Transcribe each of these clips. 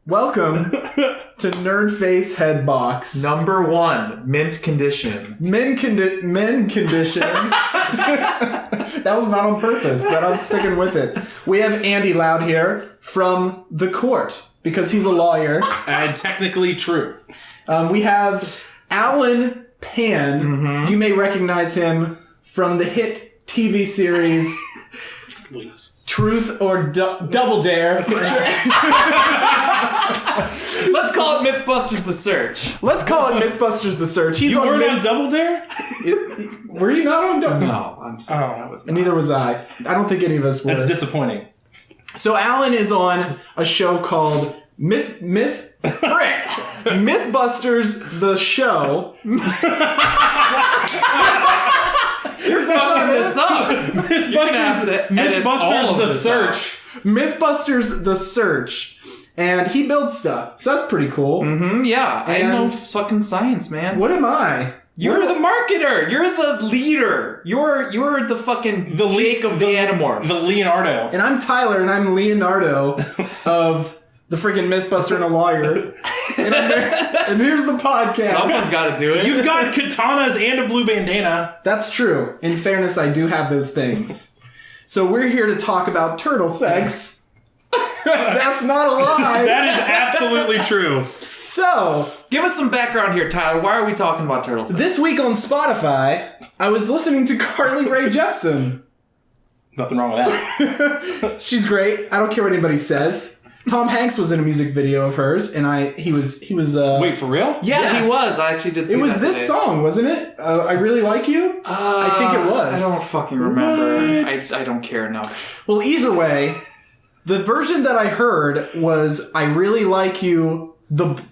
Welcome to Nerdface Headbox. Number 1, mint condition. Men condition. That was not on purpose, but I'm sticking with it. We have Andy Loud here from the court, because he's a lawyer. And technically true. We have Alan Pan. Mm-hmm. You may recognize him from the hit TV series Truth or Double Dare. Let's call it Mythbusters The Search. Let's call it Mythbusters The Search. You weren't on Double Dare? Were you not on Double Dare? No, I'm sorry. I was not. And neither was I. I don't think any of us were. That's disappointing. So Alan is on a show called Mythbusters The Show. You're fucking this up. Mythbusters The Search. Mythbusters The Search. And he builds stuff. So that's pretty cool. Mm-hmm, yeah. I know fucking science, man. What am I? You're the marketer. You're the leader. You're the fucking Jake of the Animorphs. The Leonardo. And I'm Tyler, and I'm Leonardo of the freaking Mythbuster and a lawyer. And here's the podcast. Someone's got to do it. You've got katanas and a blue bandana. That's true. In fairness, I do have those things. So we're here to talk about turtle sex. That's not a lie. That is absolutely true. So, give us some background here, Tyler. Why are we talking about turtle sex? This week on Spotify, I was listening to Carly Rae Jepsen. Nothing wrong with that. She's great. I don't care what anybody says. Tom Hanks was in a music video of hers, and he was. Wait, for real? Yeah, yes. He was. I actually did see that. It was this today. song, wasn't it? I Really Like You? I think it was. I don't fucking remember. I don't care enough. Well, either way, the version that I heard was I Really Like You.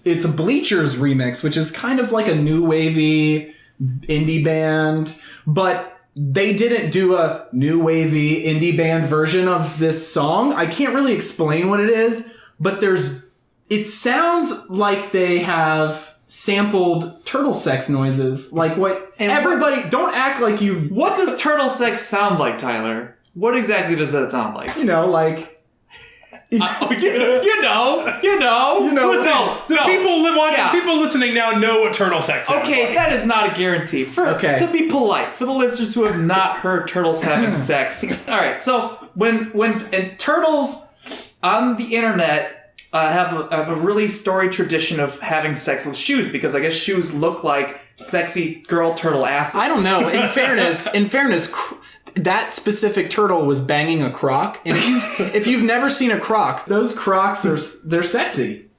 It's a Bleachers remix, which is kind of like a new wavy indie band, but they didn't do a new wavy indie band version of this song. I can't really explain what it is, but it sounds like they have sampled turtle sex noises. Like don't act like you've... What does turtle sex sound like, Tyler? What exactly does that sound like? You know, like... you know. People listening now know what turtle sex is. Okay, that is not a guarantee. To be polite, for the listeners who have not heard turtles having sex. All right, so when turtles on the internet have a really storied tradition of having sex with shoes, because I guess shoes look like sexy girl turtle asses. I don't know. In fairness. That specific turtle was banging a croc. And if you've never seen a croc, those crocs they're sexy.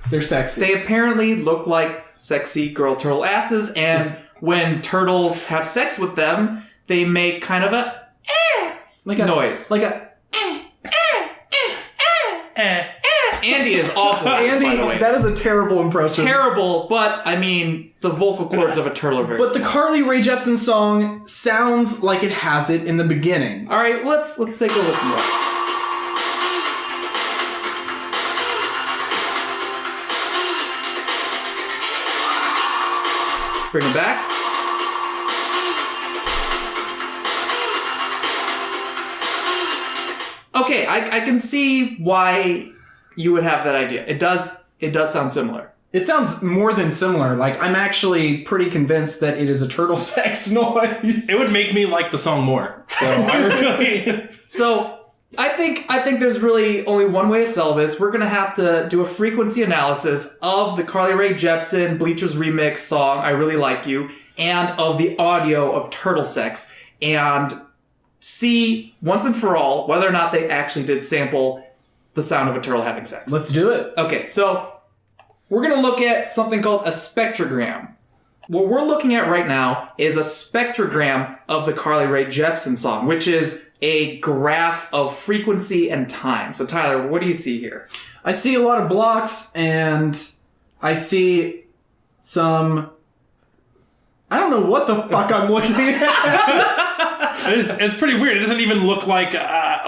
They're sexy. They apparently look like sexy girl turtle asses, and when turtles have sex with them, they make kind of a noise. Like a Andy is awful. Andy, by the way. That is a terrible impression. Terrible, but I mean, the vocal cords of a turtle are very But similar. the Carly Rae Jepsen song sounds like it has it in the beginning. All right, let's take a listen to it. Bring it back. Okay, I can see why you would have that idea. It does sound similar. It sounds more than similar. Like, I'm actually pretty convinced that it is a turtle sex noise. It would make me like the song more. So I think there's really only one way to sell this. We're gonna have to do a frequency analysis of the Carly Rae Jepsen Bleachers remix song "I Really Like You" and of the audio of turtle sex, and see once and for all whether or not they actually did sample the sound of a turtle having sex. Let's do it. Okay, so we're going to look at something called a spectrogram. What we're looking at right now is a spectrogram of the Carly Rae Jepsen song, which is a graph of frequency and time. So Tyler, what do you see here? I see a lot of blocks, and I see some... I don't know what the fuck I'm looking at. It's pretty weird. It doesn't even look like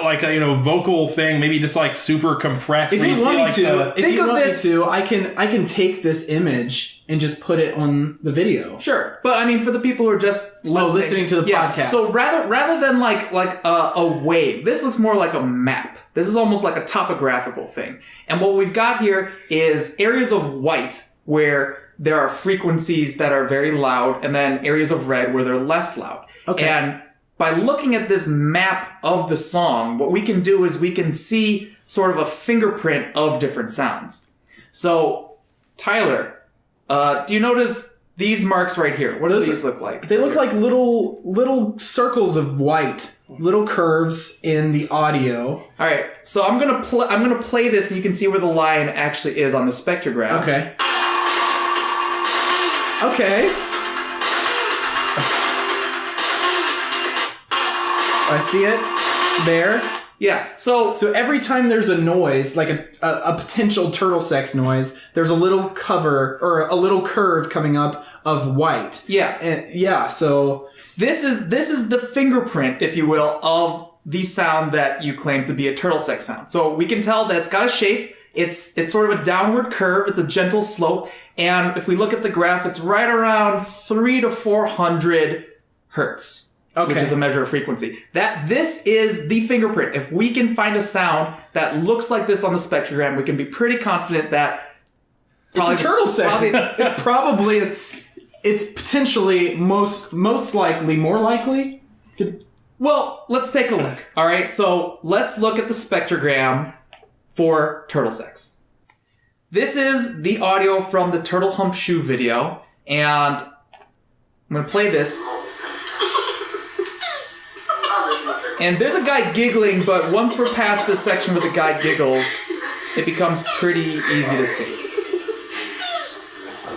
like a vocal thing, maybe just like super compressed. If you want me to, Think of this- I can take this image and just put it on the video. Sure, but I mean, for the people who are just listening to the podcast. So rather than like a wave, this looks more like a map. This is almost like a topographical thing. And what we've got here is areas of white where there are frequencies that are very loud, and then areas of red where they're less loud. Okay. And by looking at this map of the song, what we can do is we can see sort of a fingerprint of different sounds. So, Tyler, do you notice these marks right here? What do these look like? They look like little circles of white, little curves in the audio. All right, so I'm gonna play this, and you can see where the line actually is on the spectrogram. Okay. I see it there. Yeah. So every time there's a noise, like a potential turtle sex noise, there's a little cover or a little curve coming up of white. Yeah. And so this is the fingerprint, if you will, of the sound that you claim to be a turtle sex sound. So we can tell that it's got a shape. It's sort of a downward curve. It's a gentle slope. And if we look at the graph, it's right around 300 to 400 hertz. Okay. Which is a measure of frequency. This is the fingerprint. If we can find a sound that looks like this on the spectrogram, we can be pretty confident that it's a turtle sex. It's potentially most likely, more likely to... Well, let's take a look. All right, so let's look at the spectrogram for turtle sex. This is the audio from the Turtle Hump Shoe video, and I'm going to play this. And there's a guy giggling, but once we're past this section where the guy giggles, it becomes pretty easy to see.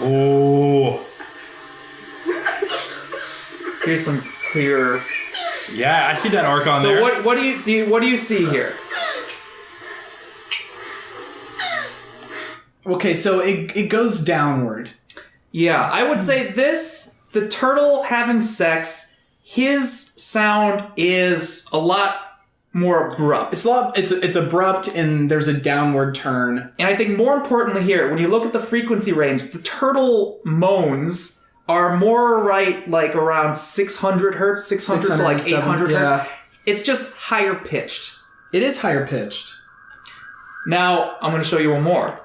Oh. Here's some clear... Yeah, I see that arc on there. So what do you see here? Okay, so it goes downward. Yeah, I would say the turtle having sex, his sound is a lot more abrupt. It's abrupt and there's a downward turn. And I think more importantly here, when you look at the frequency range, the turtle moans are more like around 600 hertz, 600 to like 800 hertz. It's just higher pitched. It is higher pitched. Now, I'm going to show you one more.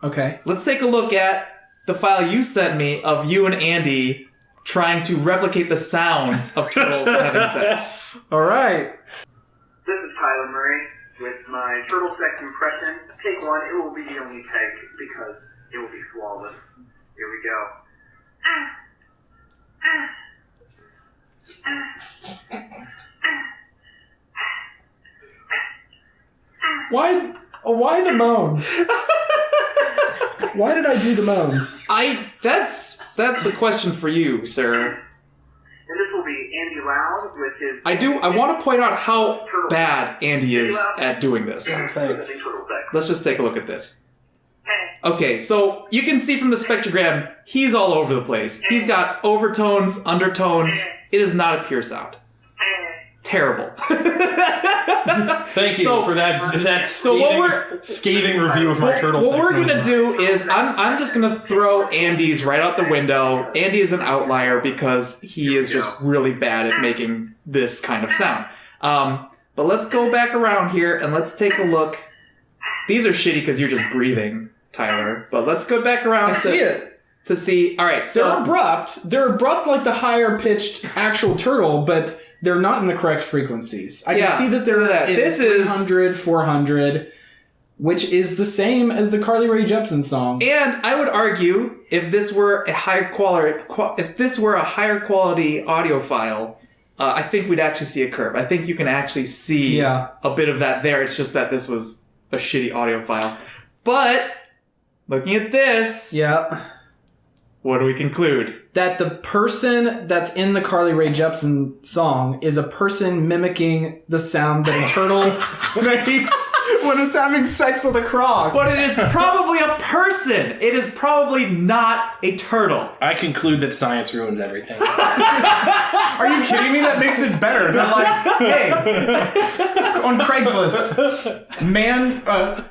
Okay. Let's take a look at the file you sent me of you and Andy trying to replicate the sounds of turtles having sex. All right. This is Tyler Murray with my turtle sex impression. Take one. It will be the only take because it will be flawless. Here we go. Why the moans? Why did I do the moans? That's a question for you, sir. And this will be Andy Loud with his... I want to point out how bad Andy is at doing this. Thanks. Let's just take a look at this. Okay, so you can see from the spectrogram, he's all over the place. He's got overtones, undertones. It is not a pure sound. Terrible. Thank you for that scathing review of my turtle sex. What we're going to do is I'm just going to throw Andy's right out the window. Andy is an outlier because he is just really bad at making this kind of sound. But let's go back around here and let's take a look. These are shitty because you're just breathing, Tyler. But let's go back around to see. All right, so they're abrupt. They're abrupt like the higher pitched actual turtle, but they're not in the correct frequencies. I can see that they're at 300, 400, which is the same as the Carly Rae Jepsen song. And I would argue if this were a higher quality audio file, I think we'd actually see a curve. I think you can actually see a bit of that there. It's just that this was a shitty audio file. But looking at this, what do we conclude? That the person that's in the Carly Rae Jepsen song is a person mimicking the sound that a turtle makes. when it's having sex with a croc. But it is probably a person. It is probably not a turtle. I conclude that science ruins everything. Are you kidding me? That makes it better. They're like, hey, on Craigslist,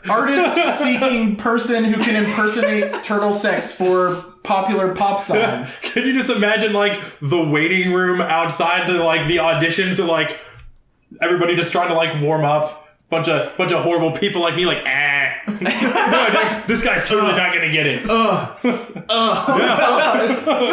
artist seeking person who can impersonate turtle sex for popular pop song. Can you just imagine like the waiting room outside the auditions are like everybody just trying to like warm up? Bunch of horrible people like me, like, this guy's totally not gonna get it. You know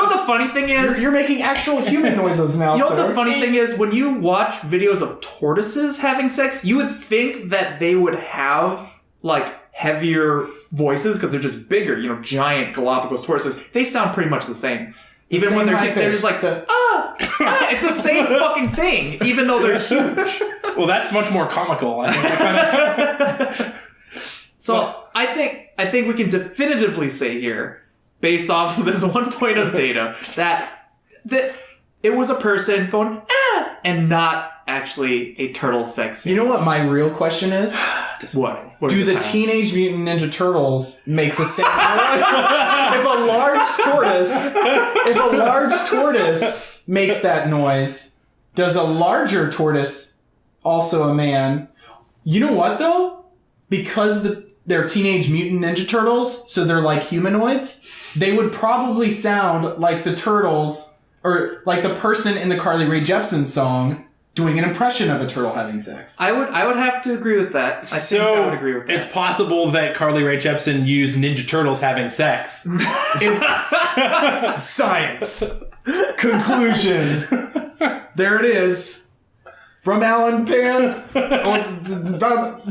the funny thing is, You're making actual human noises now. you know what the funny thing is, when you watch videos of tortoises having sex, you would think that they would have like heavier voices because they're just bigger, giant Galapagos tortoises. They sound pretty much the same. Even when they're just like it's the same fucking thing, even though they're huge. Well, that's much more comical. I think. So I think we can definitively say here, based off of this one point of data, that it was a person going and not actually a turtle sex scene. You know what my real question is? What Do the Teenage Mutant Ninja Turtles make the same noise? If a large tortoise makes that noise, does a larger tortoise, also a man? You know what though? Because they're Teenage Mutant Ninja Turtles, so they're like humanoids, they would probably sound like the turtles, or like the person in the Carly Rae Jepsen song doing an impression of a turtle having sex. I would have to agree with that. I think I would agree with that. It's possible that Carly Rae Jepsen used Ninja Turtles having sex. It's science. Conclusion. There it is. From Alan Pan.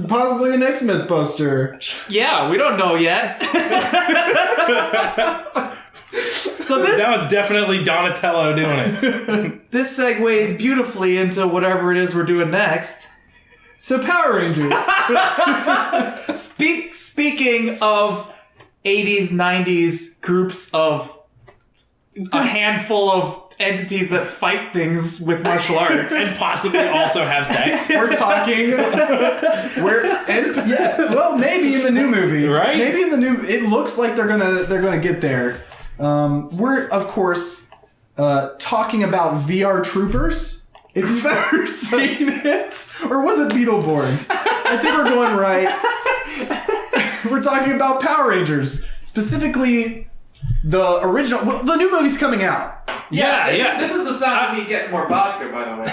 Possibly the next Mythbuster. Yeah, we don't know yet. So that was definitely Donatello doing it. This segues beautifully into whatever it is we're doing next. So Power Rangers. Speaking of 80s, 90s groups of a handful of entities that fight things with martial arts and possibly also have sex. We're talking. Well, maybe in the new movie, right? Maybe in the new. It looks like they're gonna get there. We're of course talking about VR Troopers. If you've ever seen it, or was it Beetleborgs? I think we're going right. We're talking about Power Rangers, specifically the original. Well, the new movie's coming out. Yeah. This is the sound of me getting more vodka, by the way.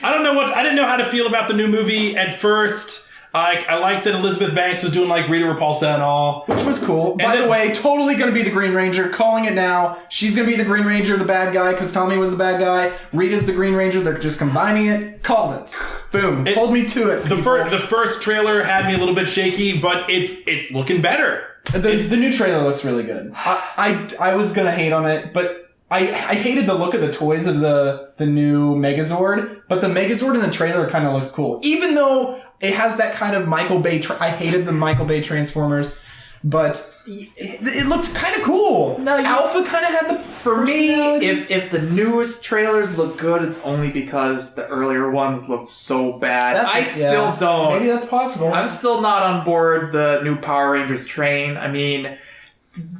I didn't know how to feel about the new movie at first. I liked that Elizabeth Banks was doing like Rita Repulsa and all. Which was cool. By the way, totally going to be the Green Ranger. Calling it now. She's going to be the Green Ranger, the bad guy, because Tommy was the bad guy. Rita's the Green Ranger. They're just combining it. Called it. Boom. Hold me to it. The first trailer had me a little bit shaky, but it's looking better. The new trailer looks really good. I was going to hate on it, but I hated the look of the toys of the new Megazord, but the Megazord in the trailer kind of looked cool. Even though it has that kind of Michael Bay... I hated the Michael Bay Transformers, but it looked kind of cool. No, Alpha kind of had the... For me, if the newest trailers look good, it's only because the earlier ones looked so bad. I still don't. Maybe that's possible. I'm still not on board the new Power Rangers train. I mean...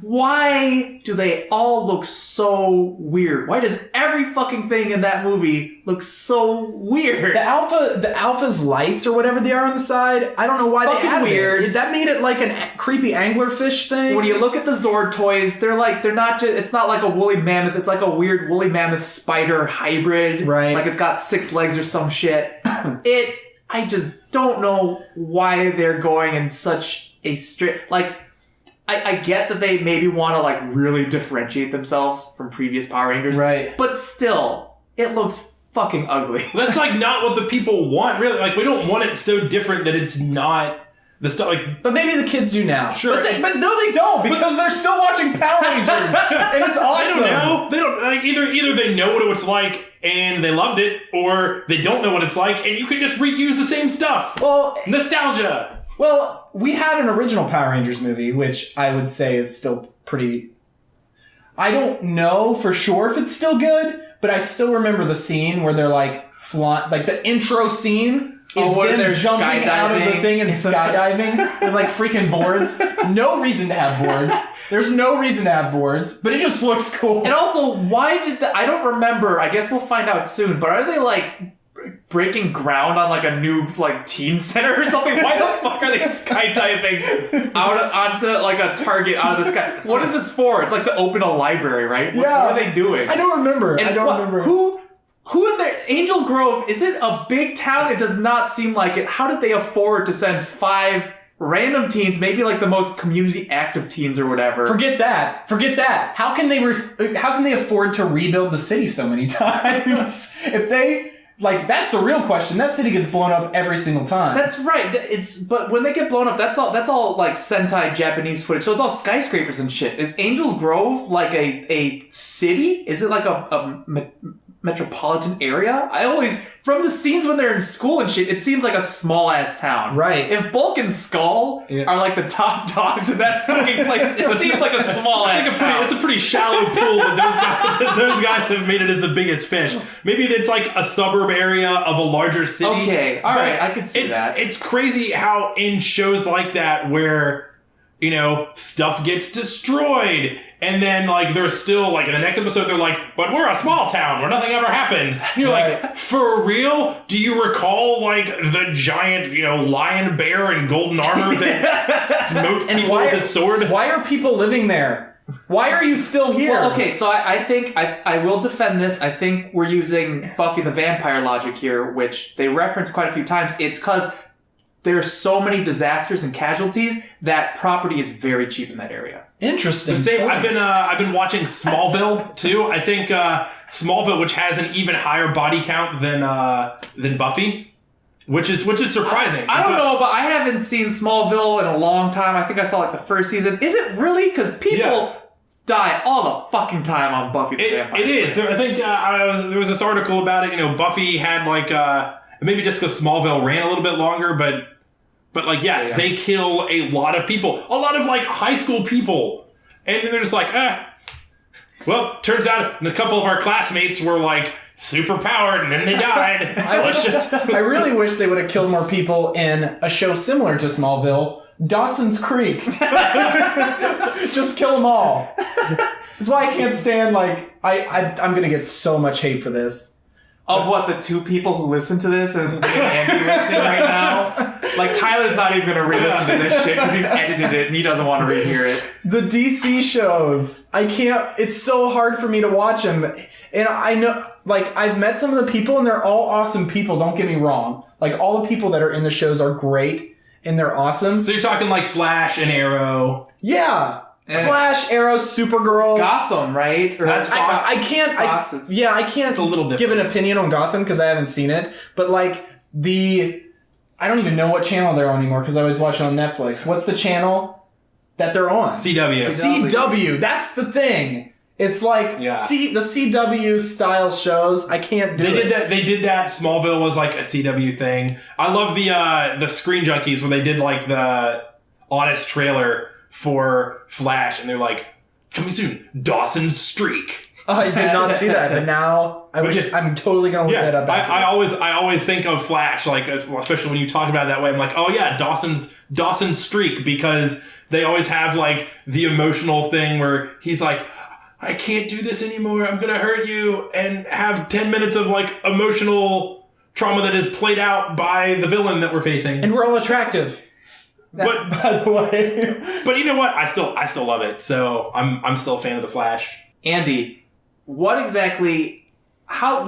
Why do they all look so weird? Why does every fucking thing in that movie look so weird? The Alpha's lights or whatever they are on the side, I don't know why they added weird. It. That made it like a creepy anglerfish thing. When you look at the Zord toys, they're not just, it's not like a woolly mammoth, it's like a weird woolly mammoth spider hybrid. Right. Like it's got 6 legs or some shit. I just don't know why they're going in such a strict, like, I get that they maybe want to like really differentiate themselves from previous Power Rangers. Right. But still, it looks fucking ugly. That's like not what the people want, really. Like, we don't want it so different that it's not the stuff like... But maybe the kids do now. Sure. But no, they don't, because they're still watching Power Rangers. And it's awesome. I don't know. They don't, like, either they know what it was like and they loved it, or they don't know what it's like and you can just reuse the same stuff. Well, nostalgia. Well, we had an original Power Rangers movie, which I would say is still pretty... I don't know for sure if it's still good, but I still remember the scene where they're like the intro scene what, them they're jumping out of the skydiving? thing and skydiving with like freaking boards. No reason to have boards. There's no reason to have boards, but it just looks cool. And also, why did I don't remember. I guess we'll find out soon. But are they like breaking ground on like a new like teen center or something? Why the fuck are they skydiving out onto like a target out of the sky? What is this for? It's like to open a library, right? What are they doing? I don't remember. And I don't remember. Who in there? Angel Grove, is it a big town? It does not seem like it. How did they afford to send 5 random teens, maybe like the most community active teens or whatever? Forget that. How can they afford to rebuild the city so many times? If they like, that's the real question. That city gets blown up every single time. That's right. But when they get blown up, that's all like Sentai Japanese footage. So it's all skyscrapers and shit. Is Angel Grove like a city? Is it like a metropolitan area? I always, from the scenes when they're in school and shit, it seems like a small ass town. Right. If Bulk and Skull are like the top dogs in that fucking place, it seems like a small ass town. It's a pretty shallow pool that those guys have made it as the biggest fish. Maybe it's like a suburb area of a larger city. Okay, all right, I can see that. It's crazy how in shows like that where, you know, stuff gets destroyed, and then like they're still like in the next episode they're like, but we're a small town where nothing ever happens. And you're like, for real? Do you recall like the giant, you know, lion, bear, and golden armor that smoked people with its sword? Why are people living there? Why are you still here? Well, okay, so I think I will defend this. I think we're using Buffy the Vampire logic here, which they reference quite a few times. It's because there's so many disasters and casualties that property is very cheap in that area. Interesting. The same. I've been watching Smallville too. I think Smallville, which has an even higher body count than Buffy, which is surprising. I don't know, but I haven't seen Smallville in a long time. I think I saw like the first season. Is it really? Because people die all the fucking time on Buffy the Vampire Slayer. It is. I think there was this article about it. You know, Buffy had like maybe just because Smallville ran a little bit longer, but like, yeah, they kill a lot of people. A lot of, like, high school people. And they're just like, well, turns out a couple of our classmates were, like, super powered, and then they died. I really wish they would have killed more people in a show similar to Smallville, Dawson's Creek. Just kill them all. That's why I can't stand, like, I'm going to get so much hate for this. Of what, the 2 people who listen to this, and it's me and Andy listening right now? Like, Tyler's not even going to re-listen to this shit because he's edited it and he doesn't want to rehear it. The DC shows, I can't, it's so hard for me to watch them. And I know, like, I've met some of the people and they're all awesome people, don't get me wrong. Like, all the people that are in the shows are great and they're awesome. So you're talking like Flash and Arrow. Yeah. Flash, Arrow, Supergirl, Gotham, right? Or that's Fox. I can't. I can't. It's a little different. Give an opinion on Gotham because I haven't seen it. But like I don't even know what channel they're on anymore because I always watch it on Netflix. What's the channel that they're on? CW. CW. That's the thing. It's like the CW style shows. I can't do it. They did that. Smallville was like a CW thing. I love the Screen Junkies where they did like the honest trailer for Flash, and they're like, coming soon, Dawson's Streak. I did not see that, but now I'm totally gonna look that up. I always think of Flash, like especially when you talk about it that way. I'm like, oh yeah, Dawson's Streak, because they always have like the emotional thing where he's like, I can't do this anymore. I'm gonna hurt you, and have 10 minutes of like emotional trauma that is played out by the villain that we're facing, and we're all attractive. But by the way, but you know what? I still love it. So I'm still a fan of the Flash. Andy, what exactly? How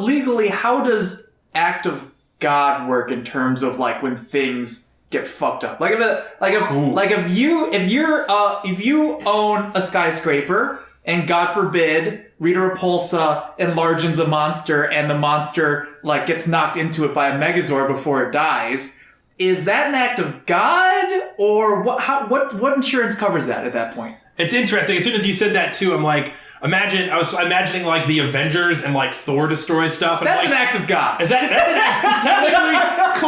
does act of God work in terms of like when things get fucked up? If you own a skyscraper and God forbid Rita Repulsa enlarges a monster and the monster like gets knocked into it by a Megazord before it dies. Is that an act of God, or what insurance covers that at that point? It's interesting. As soon as you said that too, I'm like, I was imagining like the Avengers and like Thor destroys stuff. And that's like, an act of God. That's an act?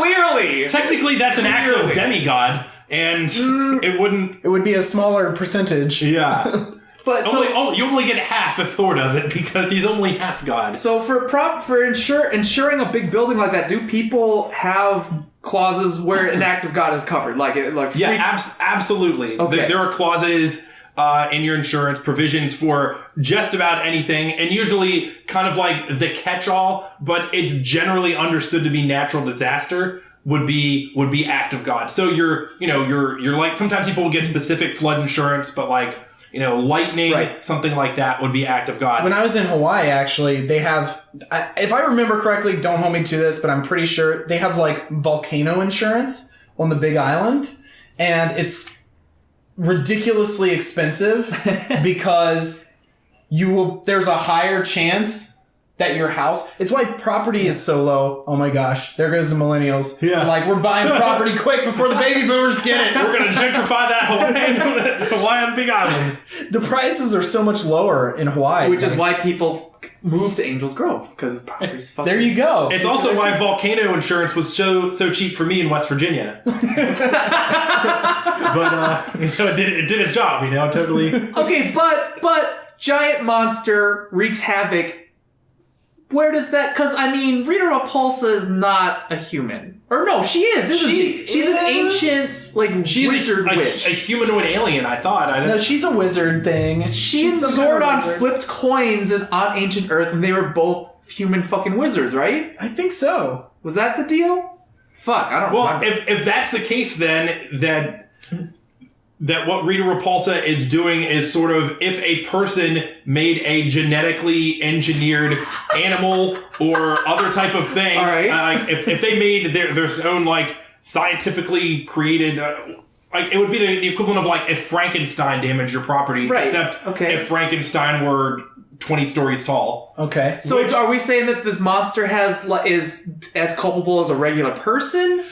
Technically, that's an act of demigod, and it would be a smaller percentage. Yeah. But you only get half if Thor does it because he's only half god. So for insuring a big building like that, do people have clauses where an act of God is covered, absolutely. Okay. There are clauses in your insurance, provisions for just about anything, and usually kind of like the catch-all, but it's generally understood to be natural disaster would be act of God. So you're like, sometimes people will get specific flood insurance, but like, lightning, something like that would be act of God. When I was in Hawaii, actually, they have, if I remember correctly, don't hold me to this, but I'm pretty sure they have like volcano insurance on the Big Island, and it's ridiculously expensive because there's a higher chance that your house, it's why property is so low. Oh my gosh, there goes the millennials. Yeah. Like, we're buying property quick before the baby boomers get it. We're going to gentrify that Hawaiian Big Island. The prices are so much lower in Hawaii. Which is why people move to Angel's Grove, because the property's fucking... There you go. It's also why volcano insurance was so cheap for me in West Virginia. But it did its job, totally. Okay, but giant monster wreaks havoc. Where does that... Because, Rita Repulsa is not a human. Or no, she is, isn't she? She's an ancient, wizard witch. A humanoid alien, I thought. No, she's a wizard thing. She and Zordon flipped coins on ancient Earth, and they were both human fucking wizards, right? I think so. Was that the deal? Fuck, I don't know. Well, if that's the case, then that what Rita Repulsa is doing is sort of, if a person made a genetically engineered animal or other type of thing, all right. If they made their own scientifically created, it would be the equivalent of if Frankenstein damaged your property, right? Except if Frankenstein were 20 stories tall. Okay. So are we saying that this monster is as culpable as a regular person?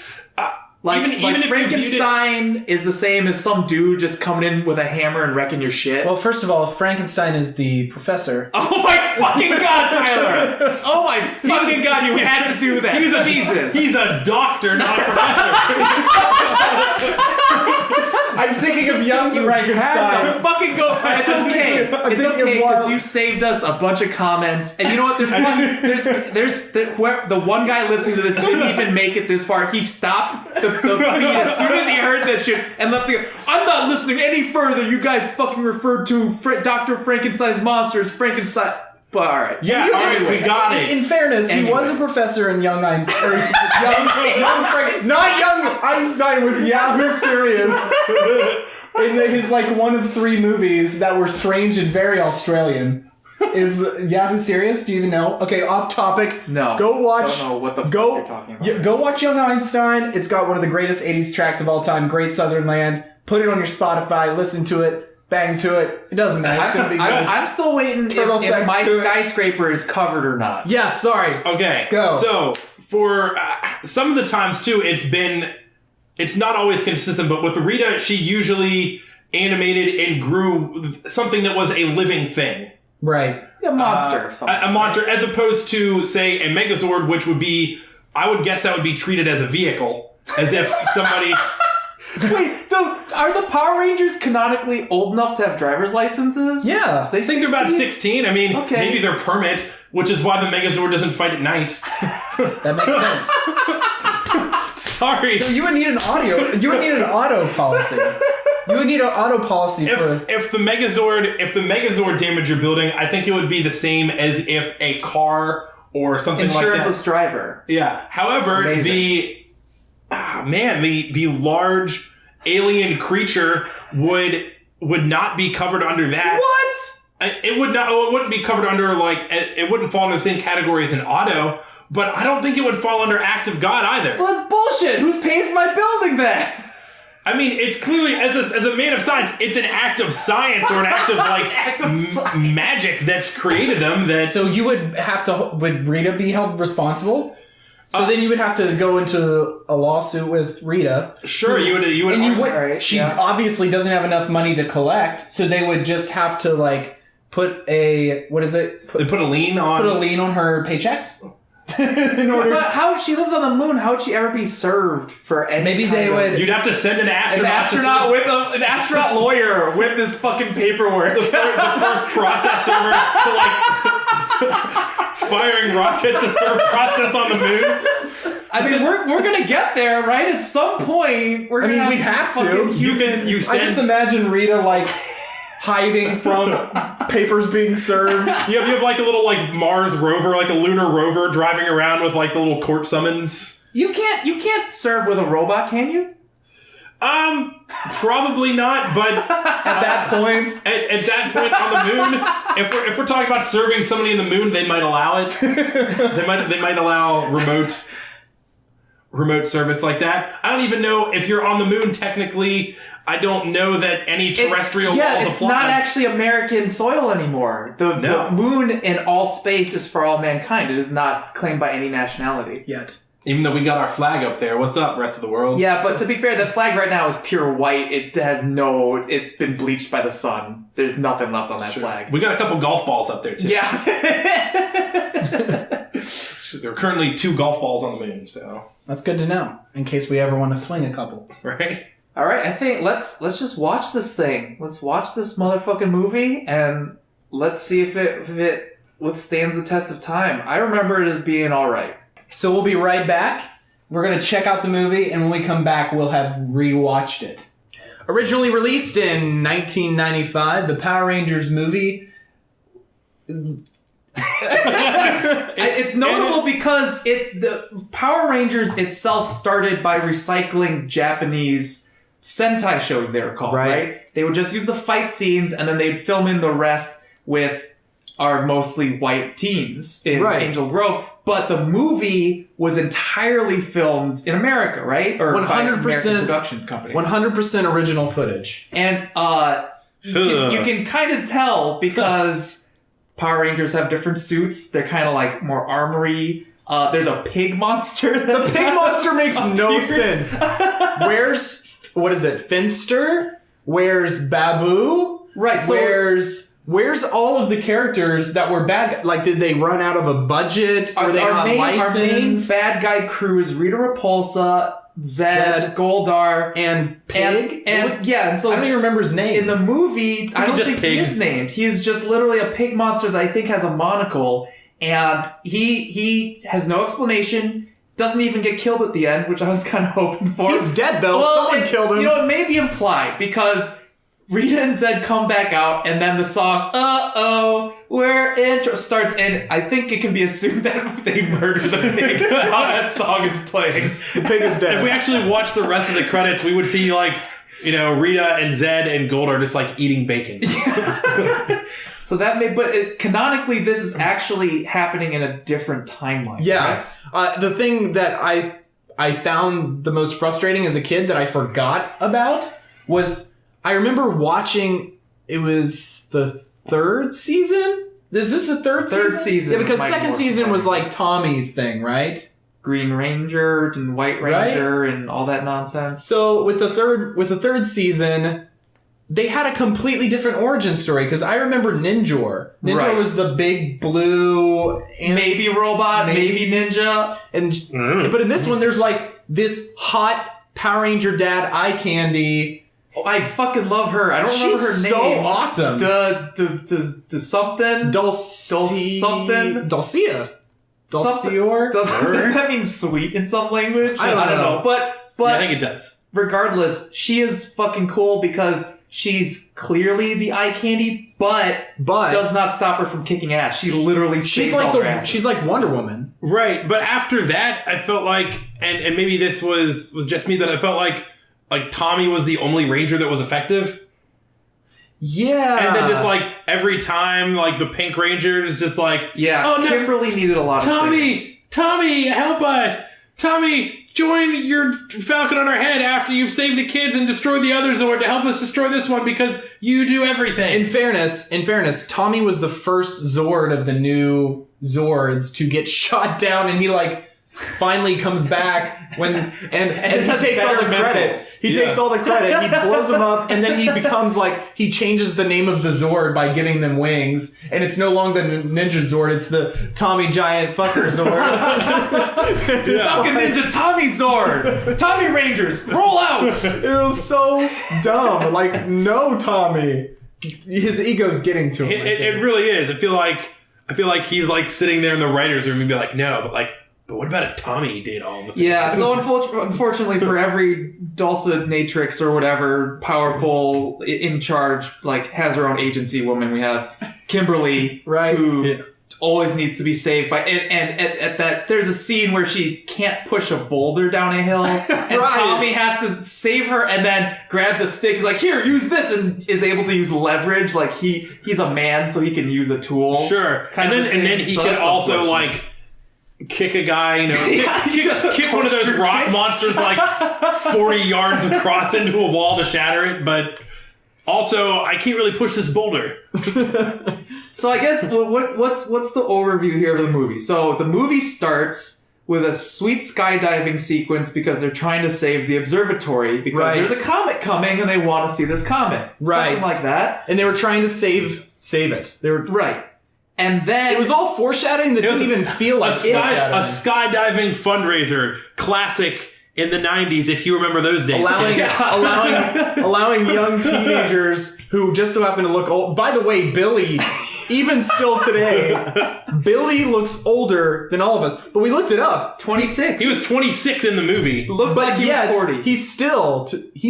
Even Frankenstein is the same as some dude just coming in with a hammer and wrecking your shit? Well, first of all, Frankenstein is the professor. Oh my fucking god, Tyler! Oh my fucking god, you had to do that. Jesus. He's a doctor, not a professor. I'm thinking of young Frankenstein. Fucking go. It's okay. It's okay because you saved us a bunch of comments. And you know what? There's the one guy listening to this didn't even make it this far. He stopped the feed as soon as he heard that shit and left to go, I'm not listening any further. You guys fucking referred to Dr. Frankenstein's monster as Frankenstein. But all right. Yeah, all right, we got it. In fairness, he was a professor in young Einstein. Not young Einstein with Yahoo Serious. In his one of 3 movies that were strange and very Australian. Is Yahoo Serious? Do you even know? Okay, off topic. No. Go watch. Don't know what the fuck you're talking about. Go watch Young Einstein. It's got one of the greatest 80s tracks of all time, Great Southern Land. Put it on your Spotify, listen to it. Bang to it. It doesn't matter. It's gonna be good. I'm still waiting if my skyscraper is covered or not. Yeah, sorry. Okay. Go. So, for some of the times, too, it's not always consistent, but with Rita, she usually animated and grew something that was a living thing. Right. A monster. A monster, as opposed to, say, a Megazord, which would be, I would guess that would be treated as a vehicle. As if somebody... Wait, are the Power Rangers canonically old enough to have driver's licenses? Yeah. I think they're about 16. Okay. Maybe they're permit, which is why the Megazord doesn't fight at night. That makes sense. Sorry. So you would need an auto policy. You would need an auto policy if the Megazord damaged your building, I think it would be the same as if a car or something like that. Insurance-less driver. Yeah. However, Amazing. the large alien creature would not be covered under that. What? It wouldn't be covered under it wouldn't fall into the same category as an auto, but I don't think it would fall under act of God either. Well, that's bullshit. Who's paying for my building then? It's clearly, as a man of science, it's an act of science or an act of magic that's created them. So you would Rita be held responsible? So then you would have to go into a lawsuit with Rita. Sure, you would. And she obviously doesn't have enough money to collect, so they would just have to put a put a lien on her paychecks. But how she lives on the moon? How would she ever be served for any? Maybe they would. You'd have to send an astronaut with an astronaut lawyer with this fucking paperwork. The first process server to firing rockets to serve process on the moon. I mean, we're gonna get there, right? At some point, we're gonna we'd have to. fucking human. I just imagine Rita like hiding from papers being served. You have like a little like Mars rover, like a lunar rover driving around with like the little court summons. You can't serve with a robot, can you? Probably not, but At that point, at that point on the moon, if we're talking about serving somebody in the moon, they might allow it. they might allow remote service like that. I don't even know if you're on the moon technically. I don't know that any terrestrial laws apply. It's not actually American soil anymore. The moon in all space is for all mankind. It is not claimed by any nationality. yet. Even though we got our flag up there. What's up, rest of the world? Yeah, but to be fair, the flag right now is pure white. It's been bleached by the sun. There's nothing left on that flag. We got a couple golf balls up there, too. Yeah. There are currently 2 golf balls on the moon, so... That's good to know, in case we ever want to swing a couple. Right? All right, I think let's just watch this thing. Let's watch this motherfucking movie, and let's see if it withstands the test of time. I remember it as being all right. So we'll be right back. We're going to check out the movie, and when we come back, we'll have rewatched it. Originally released in 1995, the Power Rangers movie... It's notable because the Power Rangers itself started by recycling Japanese Sentai shows, they were called, right? They would just use the fight scenes, and then they'd film in the rest with our mostly white teens in Angel Grove. But the movie was entirely filmed in America, right? Or 100% production company. 100% original footage. And you can kind of tell because Power Rangers have different suits. They're kind of like more armory. There's a pig monster. The pig monster makes no sense. What is it? Finster? Where's Babu? Right. So Where's all of the characters that were bad? Like, did they run out of a budget? Were they not licensed? Our main bad guy crew is Rita Repulsa, Zed, Goldar, and Pig. And so I don't even remember his name in the movie. I don't think he is named. He is just literally a pig monster that I think has a monocle, and he has no explanation. Doesn't even get killed at the end, which I was kind of hoping for. He's dead though. Someone killed him. You know, it may be implied because Rita and Zed come back out, and then the song "We're in" starts, and I think it can be assumed that they murder the pig how that song is playing. The pig is dead. If we actually watch the rest of the credits, we would see like, Rita and Zed and Gold are just like eating bacon. So but canonically, this is actually happening in a different timeline. Yeah. The thing that I found the most frustrating as a kid that I forgot about was I remember watching. It was the 3rd season. Is this the third season? Yeah, because second season was like Tommy's thing, right? Green Ranger and White Ranger and all that nonsense. So with the third season, they had a completely different origin story, because I remember Ninjor. Ninjor was the big blue... maybe robot, maybe ninja. But in this one, there's like this hot Power Ranger dad eye candy... Oh, I fucking love her. I don't remember her name. She's so awesome. Something? Dulcia. Dulcior? Does that mean sweet in some language? I don't know. But I think it does. Regardless, she is fucking cool because she's clearly the eye candy, but does not stop her from kicking ass. She literally saves all their asses. She's like Wonder Woman. Right, but after that, I felt like, and maybe this was just me, that I felt like Tommy was the only Ranger that was effective. Yeah. And then just like every time, like the Pink Ranger is just like, oh no, Kimberly needed a lot of Tommy, help us. Tommy, join your Falcon on our head after you've saved the kids and destroyed the other Zord to help us destroy this one because you do everything. In fairness, Tommy was the first Zord of the new Zords to get shot down, and he finally comes back and he takes all the credit. He takes all the credit. He blows them up, and then he becomes he changes the name of the Zord by giving them wings, and it's no longer the Ninja Zord. It's the Tommy Giant Fucker Zord. Fucking Ninja Tommy Zord. Tommy Rangers, roll out. It was so dumb. No, Tommy. His ego's getting to him. It really is. I feel like he's sitting there in the writer's room and be like, no, but But what about if Tommy did all the things? Yeah, so unfortunately for every dulcinatrix or whatever powerful in charge, like has her own agency woman, we have Kimberly, Right. who always needs to be saved by. And at that, there's a scene where she can't push a boulder down a hill, and Right. Tommy has to save her, and then grabs a stick. He's like, "Here, use this," and is able to use leverage. Like he's a man, so he can use a tool. Sure. And then he can also like kick a guy, you know, kick one of those rock monsters like 40 yards across into a wall to shatter it, but also I can't really push this boulder. So I guess what's the overview here of the movie? So the movie starts with a sweet skydiving sequence because they're trying to save the observatory because Right. there's a comet coming and they want to see this comet. Right. Something like that. And they were trying to save it. They were. Right. And then It was all foreshadowing that didn't even feel like a foreshadowing. skydiving fundraiser, classic in the 90s, if you remember those days. allowing young teenagers who just so happen to look old. By the way, Billy, even still today, Billy looks older than all of us. But we looked it up. 26. He was 26 in the movie. Looked But like he yet, was 40. he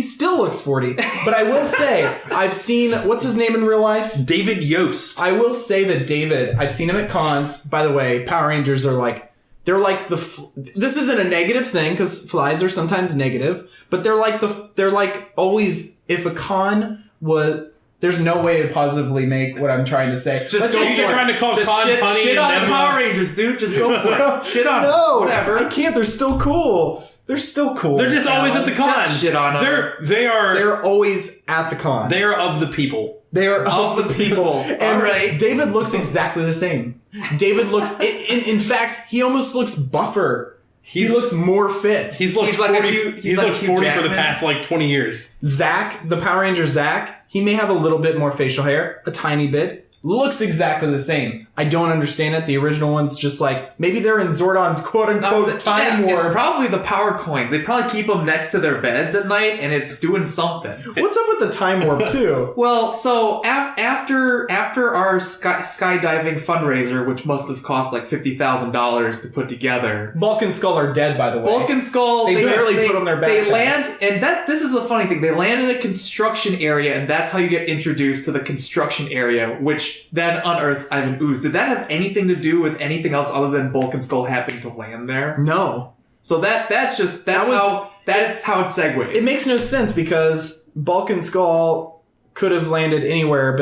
still looks 40. But I will say, I've seen, what's his name in real life? David Yost. I will say that David, I've seen him at cons. By the way, Power Rangers are like, they're like this isn't a negative thing because flies are sometimes negative, but they're like always, if a con was, there's no way to positively make what I'm trying to say. Just go You're trying to call cons honey shit and on the then- Power Rangers, dude. Just go for it. Shit on them. No, Whatever. I can't. They're still cool. They're still cool. They're just always at the cons. Just shit on them. They're always at the cons. they are of the people. They are Of the people. And All right. David looks exactly the same. David looks, in fact, he almost looks buffer. He looks more fit. He's looked He's like 40, a Hugh- he's he's like looked Hugh 40 for the Jackman. past like 20 years. Zach, the Power Ranger Zach, he may have a little bit more facial hair, a tiny bit. Looks exactly the same. I don't understand it. The original one's just like, maybe they're in Zordon's quote-unquote time It's warp. probably the power coins. They probably keep them next to their beds at night, and it's doing something. What's up with the time warp, too? Well, so after our skydiving fundraiser, which must have cost like $50,000 to put together, Bulk and Skull are dead, by the way. Bulk and Skull, They barely put on their They backpacks. land, and this is the funny thing. They land in a construction area, and that's how you get introduced to the construction area, which then unearths Ivan Ooze. Did that have anything to do with anything else other than Bulk and Skull happening to land there? No. So that's how it segues. It makes no sense because Bulk and Skull could have landed anywhere,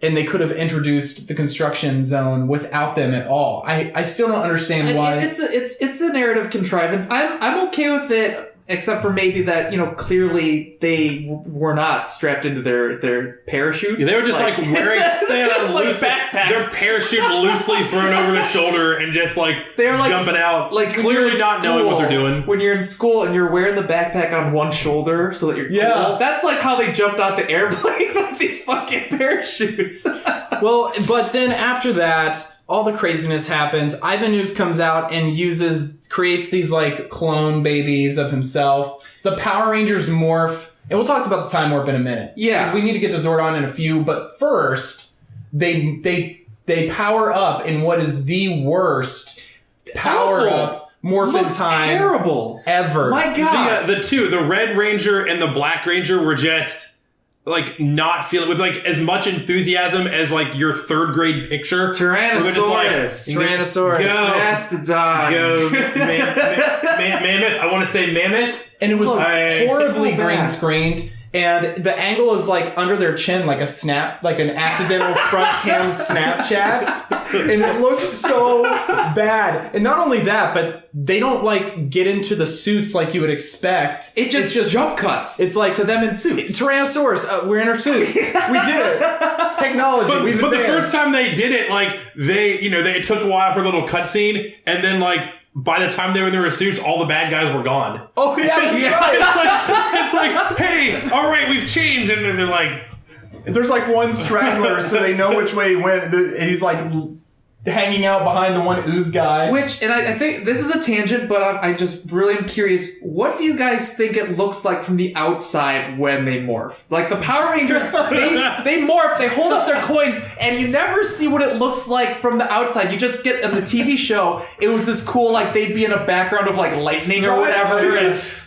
and they could have introduced the construction zone without them at all. I still don't understand why. It's a narrative contrivance. I'm okay with it, except for maybe that, clearly they were not strapped into their parachutes. Yeah, they were just like wearing they had like loose, backpacks. their parachute loosely thrown over the shoulder and just like They're like jumping out, like when clearly you're in not knowing what they're school- doing. When you're in school and you're wearing the backpack on one shoulder so that you're cool. That's like how they jumped out the airplane with these fucking parachutes. Well, but then after that, all the craziness happens. Ivan Ooze comes out and creates these like clone babies of himself. The Power Rangers morph, and we'll talk about the time warp in a minute. Yeah. Because we need to get to Zordon in a few, but first, they power up in what is the worst power up morphin Looks time terrible. ever. My God. The Red Ranger and the Black Ranger were just like not feeling with like as much enthusiasm as like your third grade picture. Tyrannosaurus. Tyrannosaurus. Mastodon. Go mammoth. I want to say mammoth. And it was horribly so bad. green screened. And the angle is like under their chin, like an accidental front cam Snapchat. And it looks so bad. And not only that, but they don't like get into the suits like you would expect. It's just jump cuts. It's like to them in suits. Tyrannosaurus, we're in our suit. We did it. Technology. But the first time they did it, like it took a while for a little cutscene, and then like by the time they were in their suits, all the bad guys were gone. Oh yeah, that's right. It's like, hey, all right, we've changed, and then they're like, There's like one straggler, so they know which way he went. He's like hanging out behind the one ooze guy. Which, and I think this is a tangent, but I just really am curious. What do you guys think it looks like from the outside when they morph? Like the Power Rangers, they morph, they hold up their coins, and you never see what it looks like from the outside. You just get in the TV show. It was this cool, like they'd be in a background of like lightning or whatever,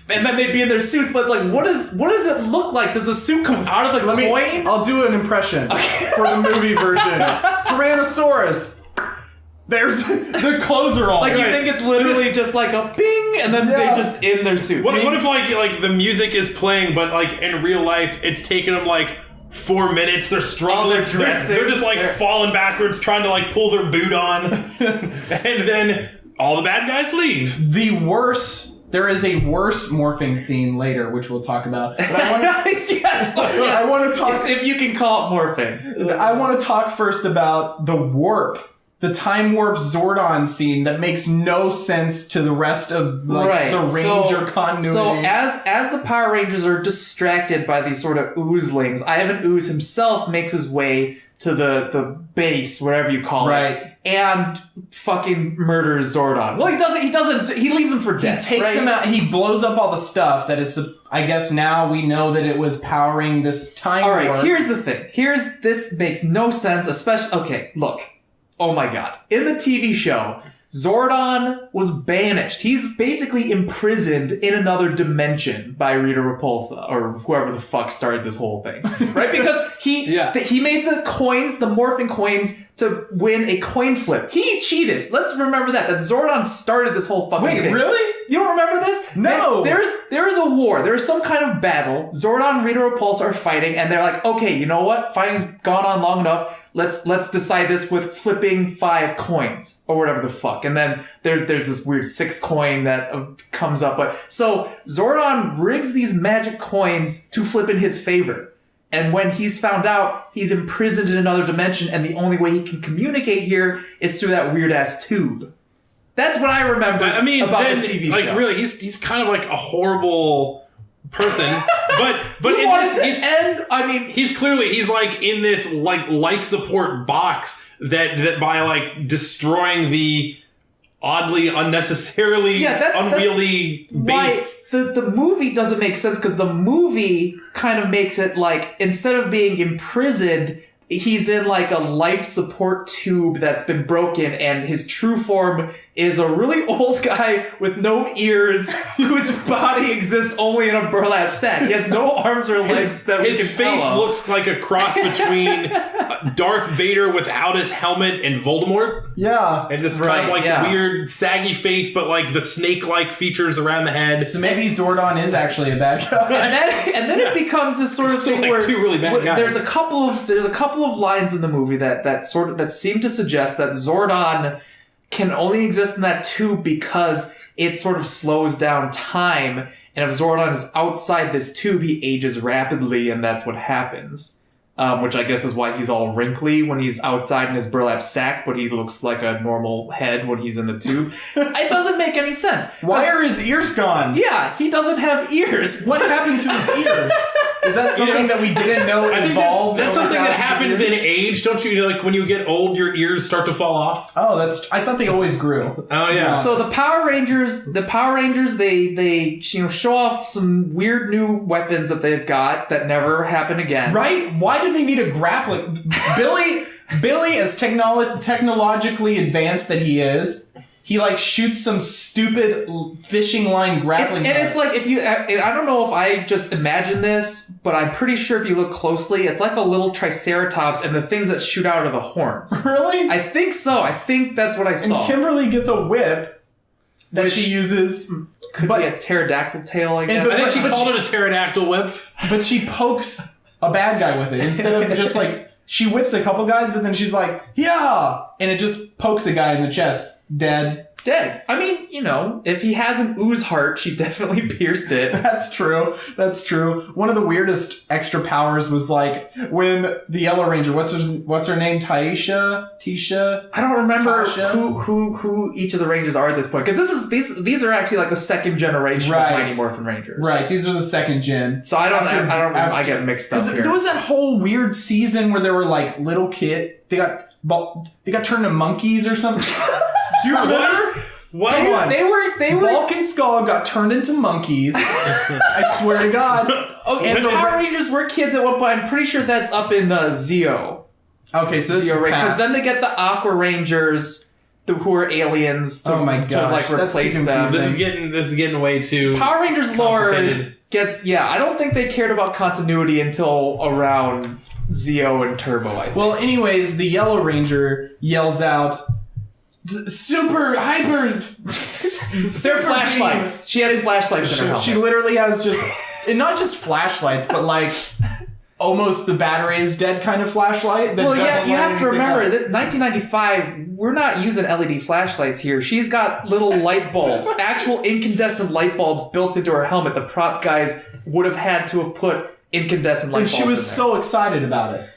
and then they'd be in their suits. But it's like, what does it look like? Does the suit come out of the coin? I'll do an impression for the movie version. Tyrannosaurus. There's the clothes are on. Like you think it's literally just like a bing, and then they just in their suits. What if like the music is playing, but like in real life it's taking them like 4 minutes. They're struggling. They're just like falling backwards, trying to like pull their boot on, and then all the bad guys leave. There is a worse morphing scene later, which we'll talk about. But I want to yes. I want to talk if you can call it morphing. I want to talk first about the warp. The time warp Zordon scene that makes no sense to the rest of the Ranger continuity. So as the Power Rangers are distracted by these sort of oozlings, Ivan Ooze himself makes his way to the base, whatever you call it, and fucking murders Zordon. Well, he doesn't. He leaves him for dead. He takes him out. He blows up all the stuff that is. I guess now we know that it was powering this time warp. All right. Here's the thing. This makes no sense. Especially look. Oh my god. In the TV show, Zordon was banished. He's basically imprisoned in another dimension by Rita Repulsa, or whoever the fuck started this whole thing. Right? Because he made the coins, the morphing coins, to win a coin flip. He cheated. Let's remember that Zordon started this whole fucking thing. Wait, really? You don't remember this? No! There is a war. There's some kind of battle. Zordon and Rita Repulsa are fighting, and they're like, okay, you know what? Fighting's gone on long enough. Let's decide this with flipping 5 coins or whatever the fuck. And then there's this weird 6 coin that comes up. But so Zordon rigs these magic coins to flip in his favor. And when he's found out, he's imprisoned in another dimension, and the only way he can communicate here is through that weird ass tube. That's what I remember about the TV show. Like really, he's kind of like a horrible person, but he wanted to end. I mean, he's like in this like life support box that by like destroying the oddly unnecessarily unwieldy base. The movie doesn't make sense because the movie kind of makes it like instead of being imprisoned, he's in like a life support tube that's been broken, and his true form is a really old guy with no ears whose body exists only in a burlap sack. He has no arms or legs that we can His face looks like a cross between Darth Vader without his helmet and Voldemort. Yeah. And just kind of like weird saggy face, but like the snake-like features around the head. So maybe Zordon is actually a bad guy. and then it becomes this sort of thing where two really bad guys. There's a couple of lines in the movie that seem to suggest that Zordon can only exist in that tube because it sort of slows down time, and if Zordon is outside this tube, he ages rapidly, and that's what happens. Which I guess is why he's all wrinkly when he's outside in his burlap sack, but he looks like a normal head when he's in the tube. It doesn't make any sense. Why are his ears gone? Yeah, he doesn't have ears. What happened to his ears? Is that something that we didn't know involved? That's something that happens in age. Don't you like when you get old, your ears start to fall off? Oh, I thought they always grew. Oh yeah. So the Power Rangers, they show off some weird new weapons that they've got that never happen again. Right? Why do they need a grappling? Billy, as technologically advanced that he is, he like shoots some stupid fishing line grappling. It's like I don't know if I just imagine this, but I'm pretty sure if you look closely, it's like a little triceratops and the things that shoot out of the horns. Really? I think so. I think that's what I saw. And Kimberly gets a whip that she uses. Could be a pterodactyl tail, I guess. I think she called it a pterodactyl whip. But she pokes a bad guy with it instead of just like she whips a couple guys, but then she's like, yeah, and it just pokes a guy in the chest, dead. dead. I mean, if he has an ooze heart, she definitely pierced it. That's true. One of the weirdest extra powers was like when the Yellow Ranger, what's her name? Tisha? I don't remember Tasha? who each of the Rangers are at this point, because these are actually like the second generation of Mighty Morphin Rangers. Right. These are the second gen. So I get mixed up here. There was that whole weird season where there were like little they got turned into monkeys or something. Do you remember? What? Come on. They were Bulk and Skull got turned into monkeys. I swear to God. Okay, and the Power Rangers were kids at one point. I'm pretty sure that's up in Zeo. Okay, so this is because then they get the Aqua Rangers, who are aliens. To like replace them. This is getting way too. Power Rangers lore gets. Yeah, I don't think they cared about continuity until around Zeo and Turbo. I think. Well, anyways, the Yellow Ranger yells out, "Super hyper!" They're flashlights. She has flashlights in her helmet. She literally has and not just flashlights, but like almost the battery is dead kind of flashlight. Well, yeah, you have to remember that 1995. We're not using LED flashlights here. She's got little light bulbs, actual incandescent light bulbs built into her helmet. The prop guys would have had to have put incandescent light bulbs. And she was so excited about it.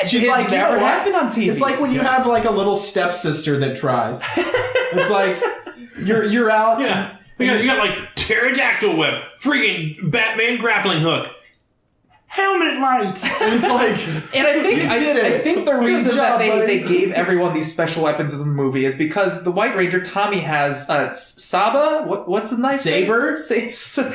She's like, never happened on TV. It's like when you have like a little stepsister that tries. It's like you're out. Yeah. You got like pterodactyl web, freaking Batman grappling hook, helmet light. And it's like, and I think the reason that they gave everyone these special weapons in the movie is because the White Ranger Tommy has Saba. What's the knife? Saber. Sabo.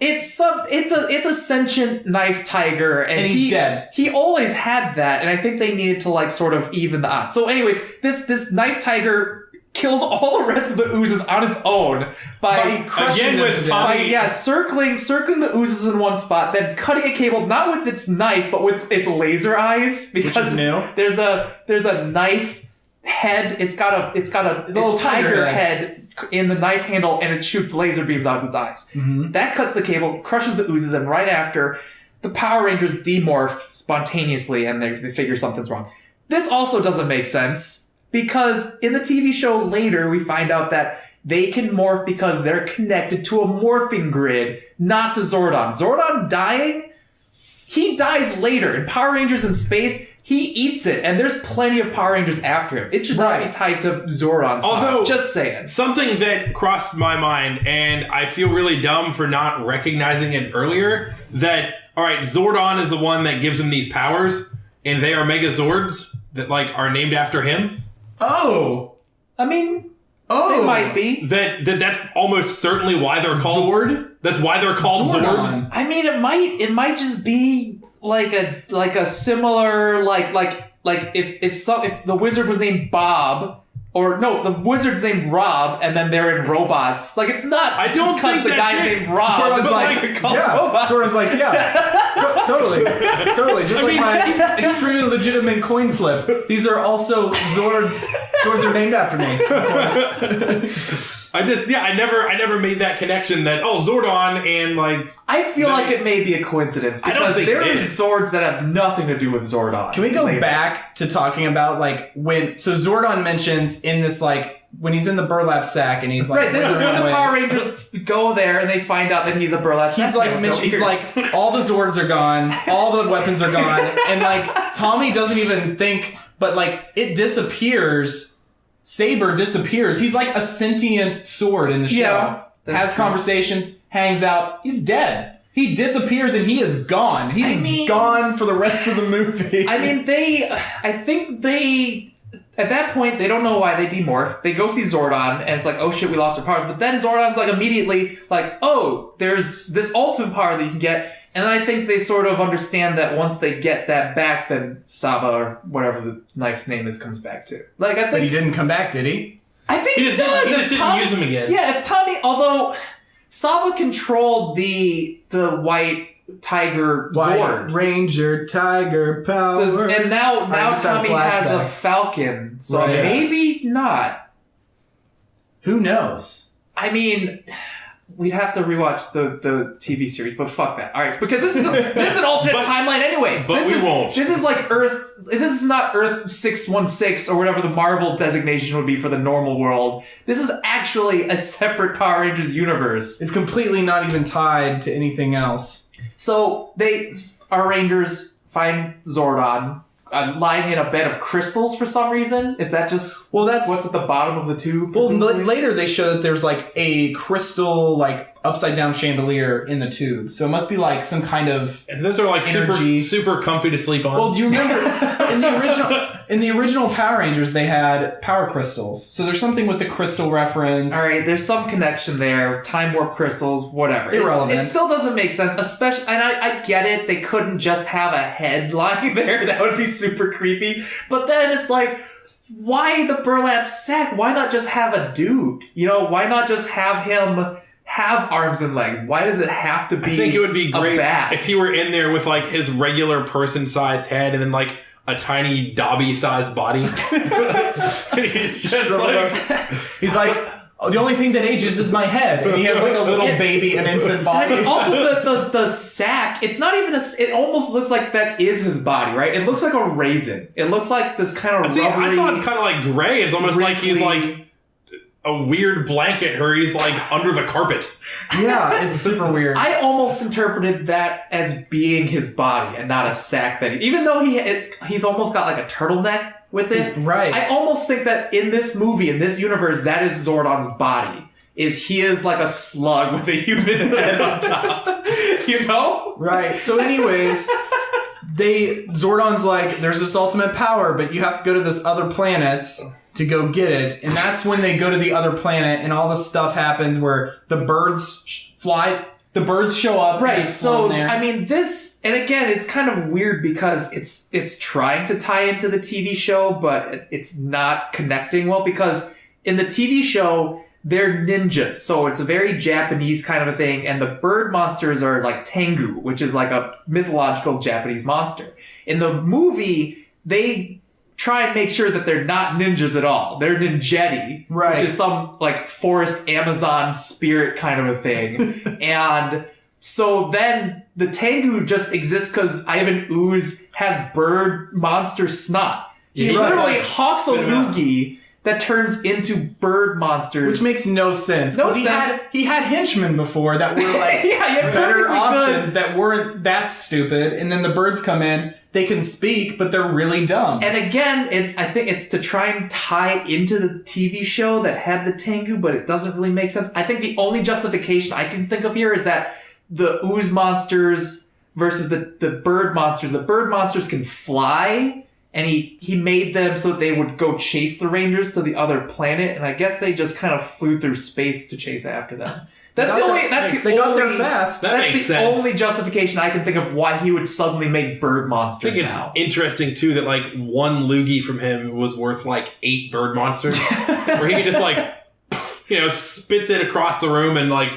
It's a sentient knife tiger, and he's dead. He always had that, and I think they needed to like sort of even the odds. So, anyways, this knife tiger kills all the rest of the oozes on its own by crushing them to death. circling the oozes in one spot, then cutting a cable not with its knife but with its laser eyes, because which is new. There's a knife head. It's got a little tiger head in the knife handle, and it shoots laser beams out of its eyes. Mm-hmm. That cuts the cable, crushes the oozes, and right after, the Power Rangers demorph spontaneously, and they figure something's wrong. This also doesn't make sense, because in the TV show later, we find out that they can morph because they're connected to a morphing grid, not to Zordon. Zordon dying? He dies later. In Power Rangers in Space, he eats it, and there's plenty of Power Rangers after him. It should not be tied to Zordon's power. Just saying. Something that crossed my mind, and I feel really dumb for not recognizing it earlier, that, alright, Zordon is the one that gives him these powers, and they are Megazords that, like, are named after him. Oh! I mean, they might be. That's almost certainly why they're called Zord? That's why they're called Zordon. Zords. I mean, it might just be like a similar if the wizard was named Bob, or no, the wizard's named Rob, and then they're in robots. Like, it's not. I don't because think the guy's named Rob. Zordon's like, totally. Just like my extremely legitimate coin flip. These are also Zords. Zords are named after me, of course. I never made that connection that, Zordon and like... I feel like it may be a coincidence, because there are Zords that have nothing to do with Zordon. Can we go back to talking about like so Zordon mentions in this like when he's in the burlap sack and he's like, right, this is when the Power Rangers go there and they find out that he's a burlap sack. He's like all the Zords are gone, all the weapons are gone, and like Tommy doesn't even think, but like it disappears. Saber disappears. He's like a sentient sword in the show. Has conversations, hangs out. He's dead. He disappears and he is gone. He's gone for the rest of the movie. I mean, I think at that point, they don't know why they demorph. They go see Zordon, and it's like, oh shit, we lost our powers. But then Zordon's like immediately like, oh, there's this ultimate power that you can get. And I think they sort of understand that once they get that back, then Saba, or whatever the knife's name is, comes back too. Like, I think. But he didn't come back, did he? I think he does. He just didn't use him again. Yeah, if Tommy, although Saba controlled the white tiger Zord. White Ranger tiger power. And now Tommy has a falcon, so maybe not. Who knows? I mean, we'd have to rewatch the TV series, but fuck that. All right, because this is an alternate timeline, anyways. But we won't. This is like Earth. This is not Earth 616 or whatever the Marvel designation would be for the normal world. This is actually a separate Power Rangers universe. It's completely not even tied to anything else. So our Rangers find Zordon lying in a bed of crystals for some reason. Is that just what's at the bottom of the tube? Well, later they show that there's like a crystal, like upside down chandelier in the tube. So it must be like some kind of and those are like energy. super comfy to sleep on. Well, do you remember in the original Power Rangers they had power crystals. So there's something with the crystal reference. All right, there's some connection there. Time warp crystals, whatever. Irrelevant. It still doesn't make sense, especially. And I get it. They couldn't just have a head lying there. That would be super creepy. But then it's like, why the burlap sack? Why not just have a dude? You know, why not just have him have arms and legs? Why does it have to be? I think it would be great bat? if he were in there with like his regular person-sized head and then like a tiny Dobby-sized body. And he's just he's like, oh, the only thing that ages is my head, and he has like a little baby and infant body. And also the sack, it's not even it almost looks like that is his body, right? It looks like a raisin. It looks like this kind of rubbery, I thought kind of like gray. It's almost like he's wrinkly- like a weird blanket or he's like under the carpet. Yeah, it's super weird. I almost interpreted that as being his body and not a sack that even though he's almost got like a turtleneck with it. Right. I almost think that in this movie, in this universe, that is Zordon's body. He is like a slug with a human head on top. You know? Right. So anyways, Zordon's like, there's this ultimate power, but you have to go to this other planet to go get it. And that's when they go to the other planet and all this stuff happens where the birds fly. The birds show up. Right. So, I mean, this, and again, it's kind of weird because it's trying to tie into the TV show, but it's not connecting well because in the TV show, they're ninjas. So it's a very Japanese kind of a thing. And the bird monsters are like Tengu, which is like a mythological Japanese monster. In the movie, they try and make sure that they're not ninjas at all. They're ninjetti, right, which is some like forest Amazon spirit kind of a thing. And so then the Tengu just exists because Ivan Ooze has bird monster snot. He literally hawks a loogie that turns into bird monsters. Which makes no sense. No sense. He had henchmen before that were like better options that weren't that stupid. And then the birds come in. They can speak, but they're really dumb. And again, I think it's to try and tie into the TV show that had the Tengu, but it doesn't really make sense. I think the only justification I can think of here is that the ooze monsters versus the bird monsters. The bird monsters can fly, and he made them so that they would go chase the Rangers to the other planet, and I guess they just kind of flew through space to chase after them. They got there fast. That's the only justification I can think of why he would suddenly make bird monsters I think it's interesting too that like one loogie from him was worth like 8 bird monsters. Where he could just like, spits it across the room and like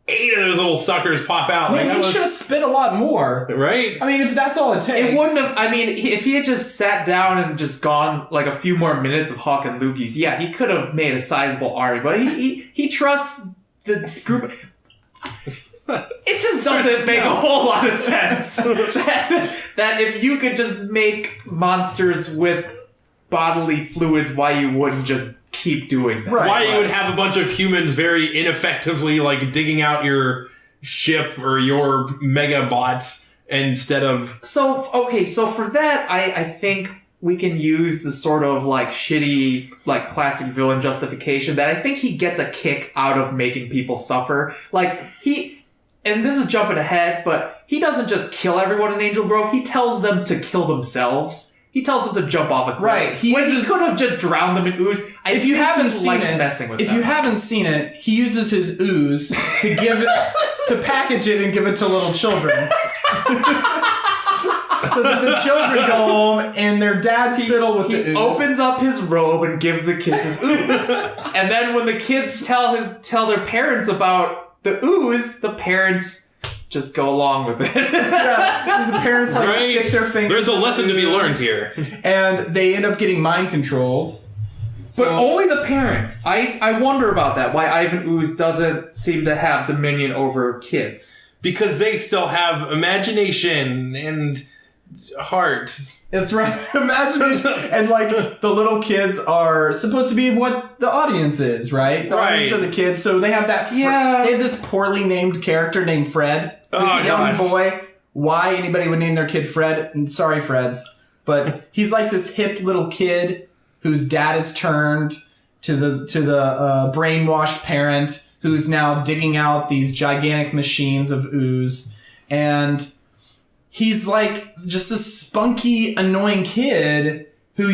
8 of those little suckers pop out. Man, he should have spit a lot more. Right? I mean, if that's all it takes. It wouldn't have, I mean, if he had just sat down and just gone like a few more minutes of hawking loogies, yeah, he could have made a sizable army, but he trusts the group. It just doesn't make a whole lot of sense that if you could just make monsters with bodily fluids, why you wouldn't just keep doing that. Why you would have a bunch of humans very ineffectively like digging out your ship or your mega bots instead of... So for that, I think we can use the sort of like shitty, like classic villain justification that I think he gets a kick out of making people suffer. Like and this is jumping ahead, but he doesn't just kill everyone in Angel Grove. He tells them to kill themselves. He tells them to jump off a cliff. Right. He could have just drowned them in ooze. If you haven't seen it, he uses his ooze to give it, to package it and give it to little children. So that the children go home and their dads fiddle with the ooze. He opens up his robe and gives the kids his ooze. And then when the kids tell their parents about the ooze, the parents just go along with it. Yeah, the parents stick their fingers. There's a lesson to be learned here. And they end up getting mind controlled. But only the parents. I wonder about that. Why Ivan Ooze doesn't seem to have dominion over kids. Because they still have imagination and heart. It's right. Imagination. And like the little kids are supposed to be what the audience is, right? The audience are the kids. So they have that. They have this poorly named character named Fred. This young boy. Why anybody would name their kid Fred? And sorry, Freds. But he's like this hip little kid whose dad is turned to the brainwashed parent who's now digging out these gigantic machines of ooze. And he's like just a spunky, annoying kid who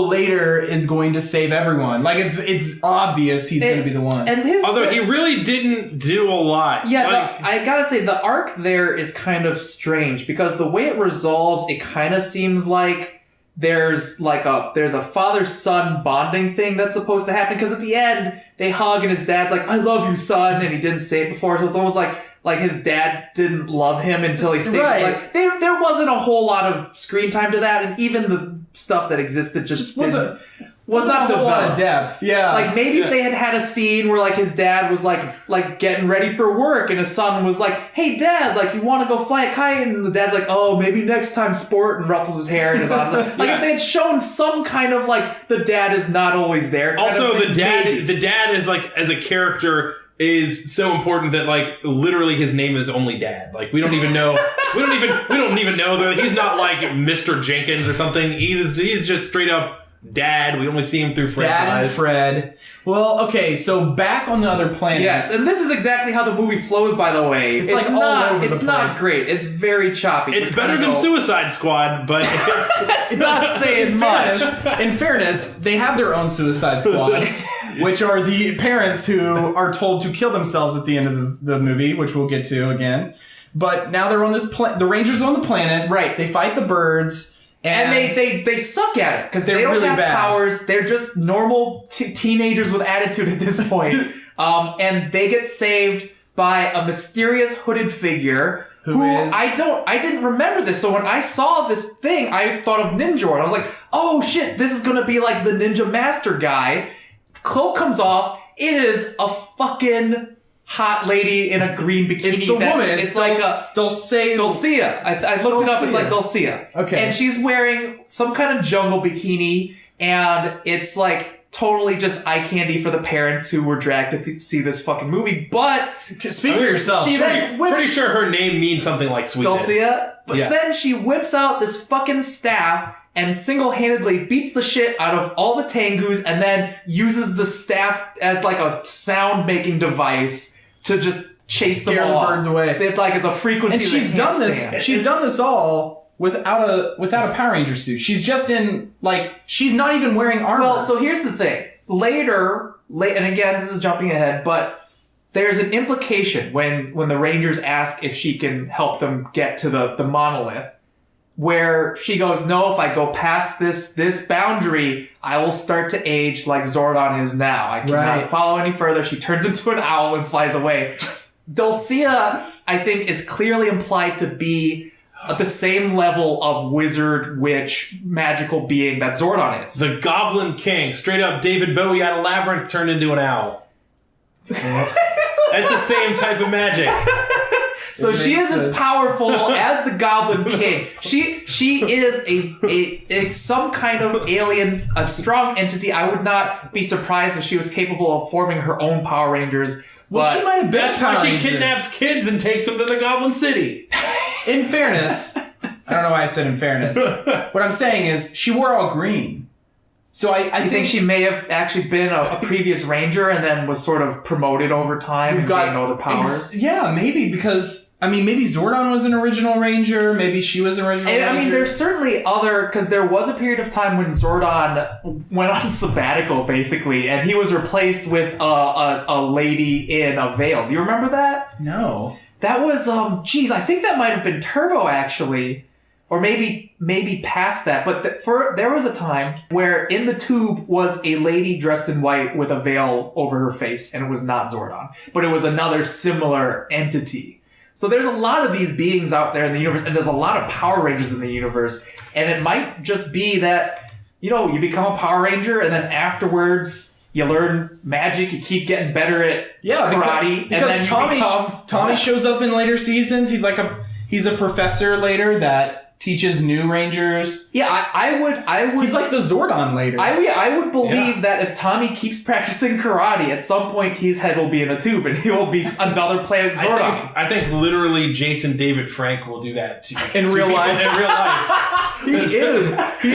later is going to save everyone. Like it's obvious he's going to be the one. And although he really didn't do a lot. Yeah, I gotta say the arc there is kind of strange because the way it resolves, it kind of seems like there's a father-son bonding thing that's supposed to happen because at the end they hug and his dad's like, "I love you, son," and he didn't say it before, so it's almost like his dad didn't love him until he saved him. Like there wasn't a whole lot of screen time to that, and even the stuff that existed just was not a whole lot of developed. depth. Yeah, like maybe if they had a scene where like his dad was like getting ready for work and his son was like, "Hey dad, like you want to go fly a kite?" and the dad's like, "Oh, maybe next time, sport," and ruffles his hair and is on. Like if they had shown some kind of like the dad is not always there. Also, the dad is like as a character is so important that like literally his name is only Dad. Like we don't even know we don't even know that he's not like Mr. Jenkins or something. He's just straight up Dad. We only see him through Fred's Dad eyes. and Fred. Well, okay, so back on the other planet. Yes, and this is exactly how the movie flows, by the way. It's like all over the place. It's not great. It's very choppy. It's better than Suicide Squad, but it's not saying much. In fairness, they have their own Suicide Squad, which are the parents who are told to kill themselves at the end of the movie, which we'll get to again. But now they're on this the Rangers are on the planet. Right. They fight the birds. And they suck at it because they don't really have bad powers. They're just normal teenagers with attitude at this point. And they get saved by a mysterious hooded figure who is... I didn't remember this. So when I saw this thing, I thought of Ninja. And I was like, oh shit, this is going to be like the Ninja Master guy. Cloak comes off. It is a fucking... hot lady in a green bikini. It's the woman. It's like Dulcea. I looked it up. It's like Dulcea. Okay. And she's wearing some kind of jungle bikini, and it's like totally just eye candy for the parents who were dragged to see this fucking movie. But speak for yourself. She then whips, pretty sure her name means something like sweetness. Dulcea. But then she whips out this fucking staff and single-handedly beats the shit out of all the Tengus and then uses the staff as like a sound-making device to just scare the birds away. It like is a frequency. And she's done this. She's done this all without a Power Ranger suit. She's just in she's not even wearing armor. Well, so here's the thing. Later, and again, this is jumping ahead, but there's an implication when the Rangers ask if she can help them get to the monolith. Where she goes, no, if I go past this boundary, I will start to age like Zordon is now. I cannot follow any further. She turns into an owl and flies away. Dulcea, I think, is clearly implied to be at the same level of wizard, witch, magical being that Zordon is. The Goblin King. Straight up David Bowie out of Labyrinth turned into an owl. It's the same type of magic. So she is as powerful as the Goblin King. She is a some kind of alien, a strong entity. I would not be surprised if she was capable of forming her own Power Rangers. Well, she might have been. That's why she kidnaps kids and takes them to the Goblin City. In fairness, I don't know why I said in fairness. What I'm saying is she wore all green. So I think she may have actually been a previous Ranger and then was sort of promoted over time and gained all the powers. Yeah, maybe because, maybe Zordon was an original Ranger. Maybe she was an original Ranger. There's certainly because there was a period of time when Zordon went on sabbatical, basically, and he was replaced with a lady in a veil. Do you remember that? No. That was, I think that might have been Turbo, actually. Or maybe past that, but there was a time where in the tube was a lady dressed in white with a veil over her face, and it was not Zordon, but it was another similar entity. So there's a lot of these beings out there in the universe, and there's a lot of Power Rangers in the universe, and it might just be that, you become a Power Ranger, and then afterwards you learn magic. You keep getting better at karate. Because Tommy shows up in later seasons. He's a professor later that teaches new Rangers. Yeah, I would. He's like the Zordon later. I would believe that if Tommy keeps practicing karate, at some point his head will be in a tube and he will be another Planet Zordon. I think literally Jason David Frank will do that to in real life. In real life, he is. He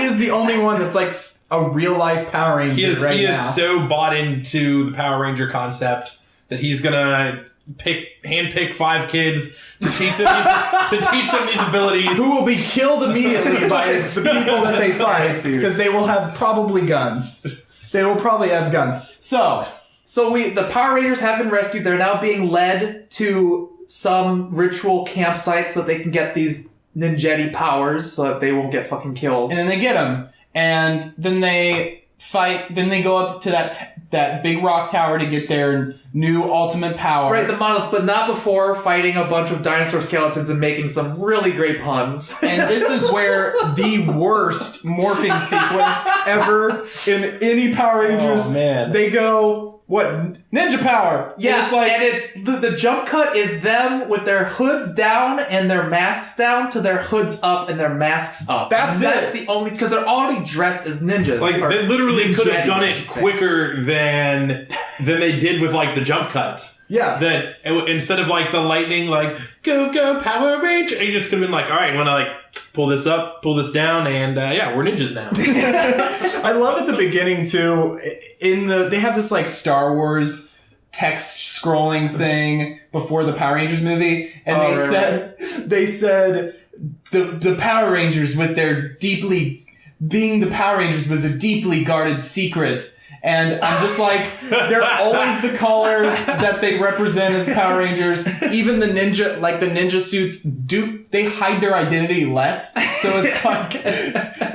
is the only one that's like a real life Power Ranger. He is so bought into the Power Ranger concept that he's gonna handpick 5 kids to teach them these abilities, who will be killed immediately by the people that they fight, because they will have probably guns. They will probably have guns. So the Power Rangers have been rescued. They're now being led to some ritual campsite so that they can get these ninjetti powers so that they won't get fucking killed. And then they get them, and then they fight. Then they go up to that big rock tower to get their new ultimate power. Right, the monolith, but not before fighting a bunch of dinosaur skeletons and making some really great puns. And this is where the worst morphing sequence ever in any Power Rangers. Oh, man. They go, what? Ninja power. Yeah, and it's like the jump cut is them with their hoods down and their masks down to their hoods up and their masks up. That's the only, because they're already dressed as ninjas. Like, they literally could have done it quicker than they did with, like, the jump cuts. Yeah. That instead of, like, the lightning, like, go Power Ranger, you just could have been like, all right, I'm gonna, like, pull this up, pull this down, and we're ninjas now. I love at the beginning too. They have this like Star Wars text scrolling thing before the Power Rangers movie, and they said the Power Rangers with their being the Power Rangers was a deeply guarded secret. And I'm just like, they're always the colors that they represent as Power Rangers. Even the ninja suits they hide their identity less. So it's like,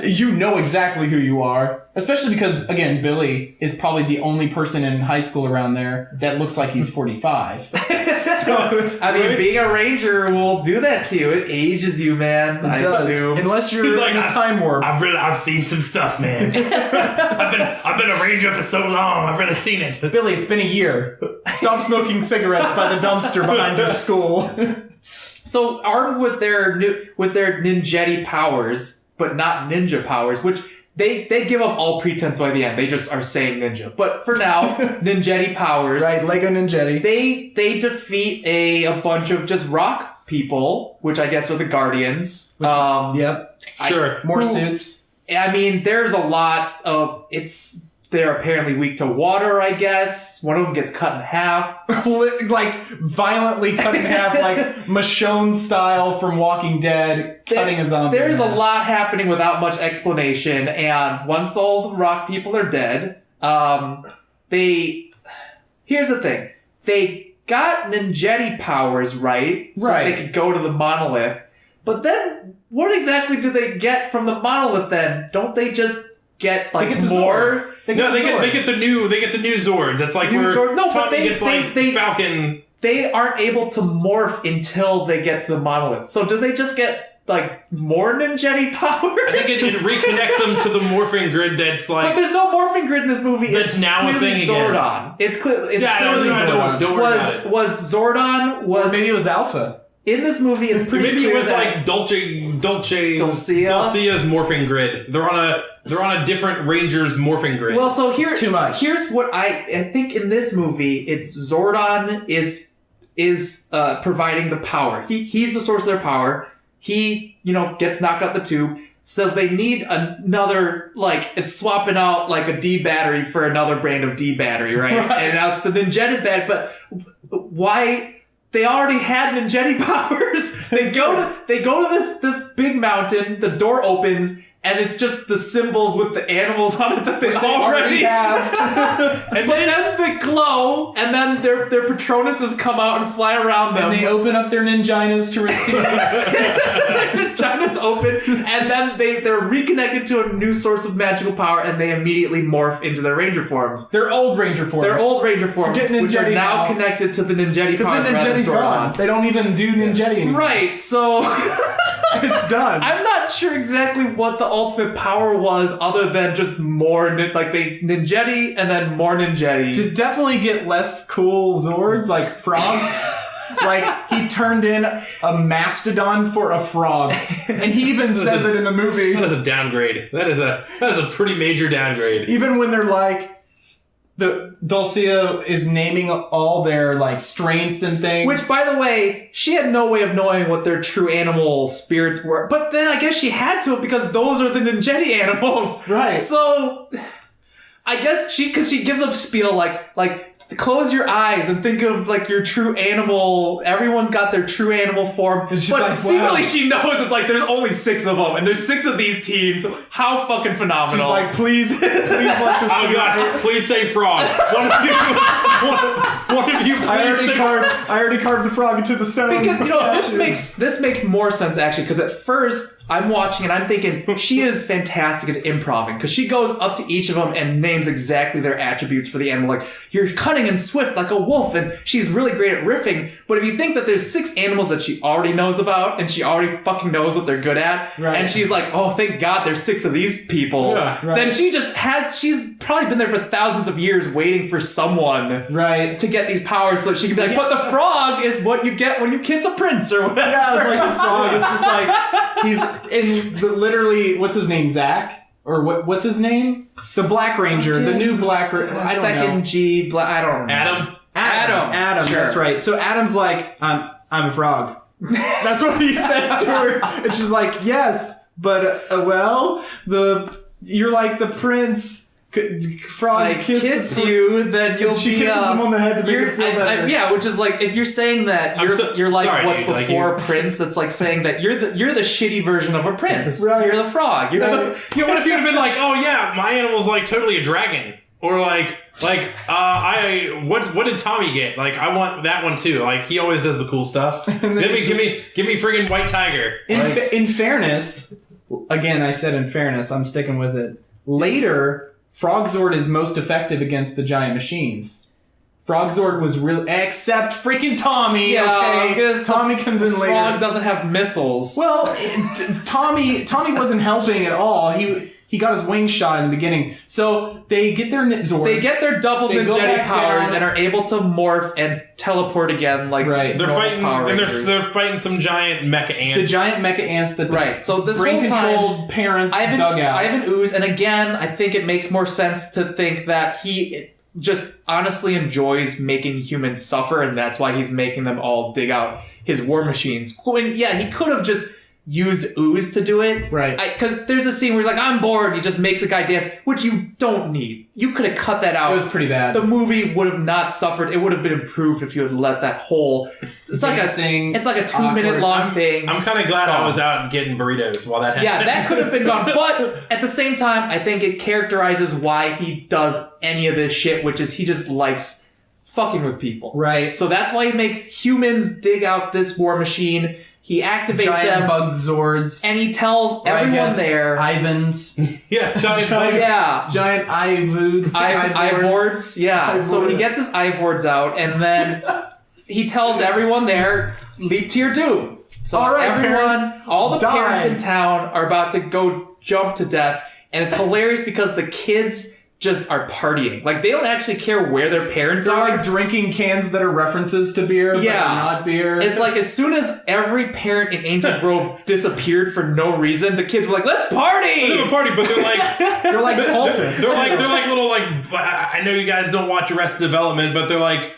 you know exactly who you are. Especially because, again, Billy is probably the only person in high school around there that looks like he's 45. Being a Ranger will do that to you. It ages you, man. It does. Assume. Unless you're in a time warp. I've seen some stuff, man. I've been a Ranger for so long. I've really seen it. Billy, it's been a year. Stop smoking cigarettes by the dumpster behind your school. So armed with their ninjetti powers, but not ninja powers, which they give up all pretense by the end. They just are saying ninja. But for now, ninjetti powers. Right, Lego ninjetti. They defeat a bunch of just rock people, which I guess are the Guardians. Yep. Sure. More suits. I mean, there's a lot of... They're apparently weak to water, I guess. One of them gets cut in half. Like, violently cut in half, like Michonne style from Walking Dead, cutting a zombie. There's a lot happening without much explanation, and once all the rock people are dead, here's the thing. They got ninjetti powers, right? So they could go to the monolith. But then, what exactly do they get from the monolith then? Don't they just... get more? They get the new Zords. That's like where Tommy gets like Falcon. They aren't able to morph until they get to the monolith. So do they just get like more ninjetti powers? I think it reconnects them to the morphing grid. That's like, but there's no morphing grid in this movie. That's now a thing Zordon. again. It's clearly Zordon. Don't worry about it. Was Zordon or maybe it was Alpha. In this movie, it's pretty maybe clear it was like Dulcea's morphing grid. They're on a different Ranger's morphing grid. Well, so it's too much. Here's what I think in this movie, it's Zordon is providing the power. He's the source of their power. He gets knocked out the tube. So they need another, like, it's swapping out like a D battery for another brand of D battery, right? And now it's the ninjetti battery. But why? They already had ninjetti powers. They go to this big mountain. The door opens, and it's just the symbols with the animals on it that they already have. But then they glow, and then their Patronuses come out and fly around them. And they open up their ninjinas to receive. Ninjinas open, and then they're reconnected to a new source of magical power, and they immediately morph into their Ranger forms. Their old Ranger forms. Which are now connected to the ninjetti powers. Because the ninjetti's gone. They don't even do ninjetti anymore. Right, so... It's done. I'm not sure exactly what the ultimate power was, other than just more like they ninjetti and then more ninjetti. To definitely get less cool Zords, like Frog. Like, he turned in a mastodon for a frog. And he even says it in the movie. That is a downgrade. That is a pretty major downgrade. Even when they're like, the Dulcia is naming all their, like, strengths and things. Which, by the way, she had no way of knowing what their true animal spirits were. But then I guess she had to, because those are the ninjetti animals. Right. So, I guess because she gives a spiel like, close your eyes and think of, like, your true animal. Everyone's got their true animal form. And she's but like, wow. secretly she knows it's like, there's only 6 of them, and there's 6 of these teams. How fucking phenomenal. She's like, please let this Oh god, please say frog. One of you please I already carved the frog into the stone. Because, this makes more sense, actually, because at first, I'm watching and I'm thinking, she is fantastic at improvising, because she goes up to each of them and names exactly their attributes for the animal. Like, you're cunning and swift like a wolf, and she's really great at riffing. But if you think that there's 6 animals that she already knows about, and she already fucking knows what they're good at, right. and she's like, oh, thank God there's 6 of these people, yeah, right. then she's probably been there for thousands of years waiting for someone right. to get these powers so she can be like, but the frog is what you get when you kiss a prince or whatever. Yeah, like the frog is just like, he's in the literally, what's his name, Zach? Or what's his name? The Black Ranger, the new Black Ranger. I don't Second know. G, I don't know. Adam, Sure. That's right. So Adam's like, I'm a frog. That's what he says to her. And she's like, yes, but, you're like the prince. Frog I kiss you, then you'll she be. kisses him on the head to make him feel better. Yeah, which is like, if you're saying that you're like sorry, what's dude, like before Prince, that's like saying that you're the shitty version of a prince. Right. You're the frog. You're Right. You know, what if you'd have been like, oh yeah, my animal's like totally a dragon, or what did Tommy get? Like, I want that one too. Like, he always does the cool stuff. Give me friggin' white tiger. In fairness, again, I said in fairness, I'm sticking with it. Later, Frogzord is most effective against the giant machines. Frogzord was real, except freaking Tommy. Yeah, okay, because Tommy comes in later. Frog doesn't have missiles. Well, Tommy wasn't helping at all. He got his wings shot in the beginning. So they get their Zords. They get their double They go ninjetti back powers down. and are able to morph and teleport again. Like, Right. They're normal fighting, Power and Rangers. they're fighting some giant mecha ants. The giant mecha ants that the Right. So this brain whole time, controlled parents dug out. I have an ooze, and again, I think it makes more sense to think that he just honestly enjoys making humans suffer, and that's why he's making them all dig out his war machines. When, yeah, he could have just used ooze to do it. Right. Because there's a scene where he's like, I'm bored, and he just makes a guy dance, which you don't need. You could have cut that out. It was pretty bad. The movie would have not suffered. It would have been improved if you had let that whole... It's like a 2-minute long thing. I'm kind of glad I was out getting burritos while that happened. Yeah, that could have been gone. But at the same time, I think it characterizes why he does any of this shit, which is he just likes fucking with people. Right. So that's why he makes humans dig out this war machine. He activates giant them. bug Zords. And he tells everyone there... Ivans. Yeah, giant Yeah. Giant Ivords. Ivords. Yeah. So he gets his Ivords out, and then he tells everyone there, leap to your doom. So all right, all the die. parents in town are about to go jump to death, and it's hilarious because the kids just are partying. Like, they don't actually care where their parents They're are. like drinking cans that are references to beer, but are not beer. It's like as soon as every parent in Angel Grove disappeared for no reason, the kids were like, let's party! They have a party, but they're like... they're like cultists. They're like little, like... I know you guys don't watch Arrested Development, but they're like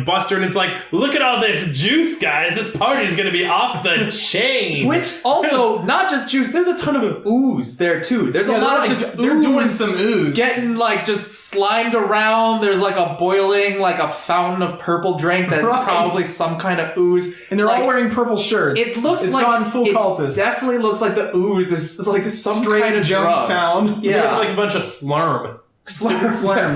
Buster, and it's like, look at all this juice, guys. This party's gonna be off the chain. Which also, not just juice, there's a ton of ooze there too. There's a lot of just they're ooze doing some ooze. getting like just slimed around. There's like a boiling, like a fountain of purple drink that's Right. probably some kind of ooze. and they're like, all wearing purple shirts. It looks it's like gone full it cultist. definitely looks like the ooze is like some Straight kind of drug. Jonestown. Yeah. It's like a bunch of slurm. Slurm.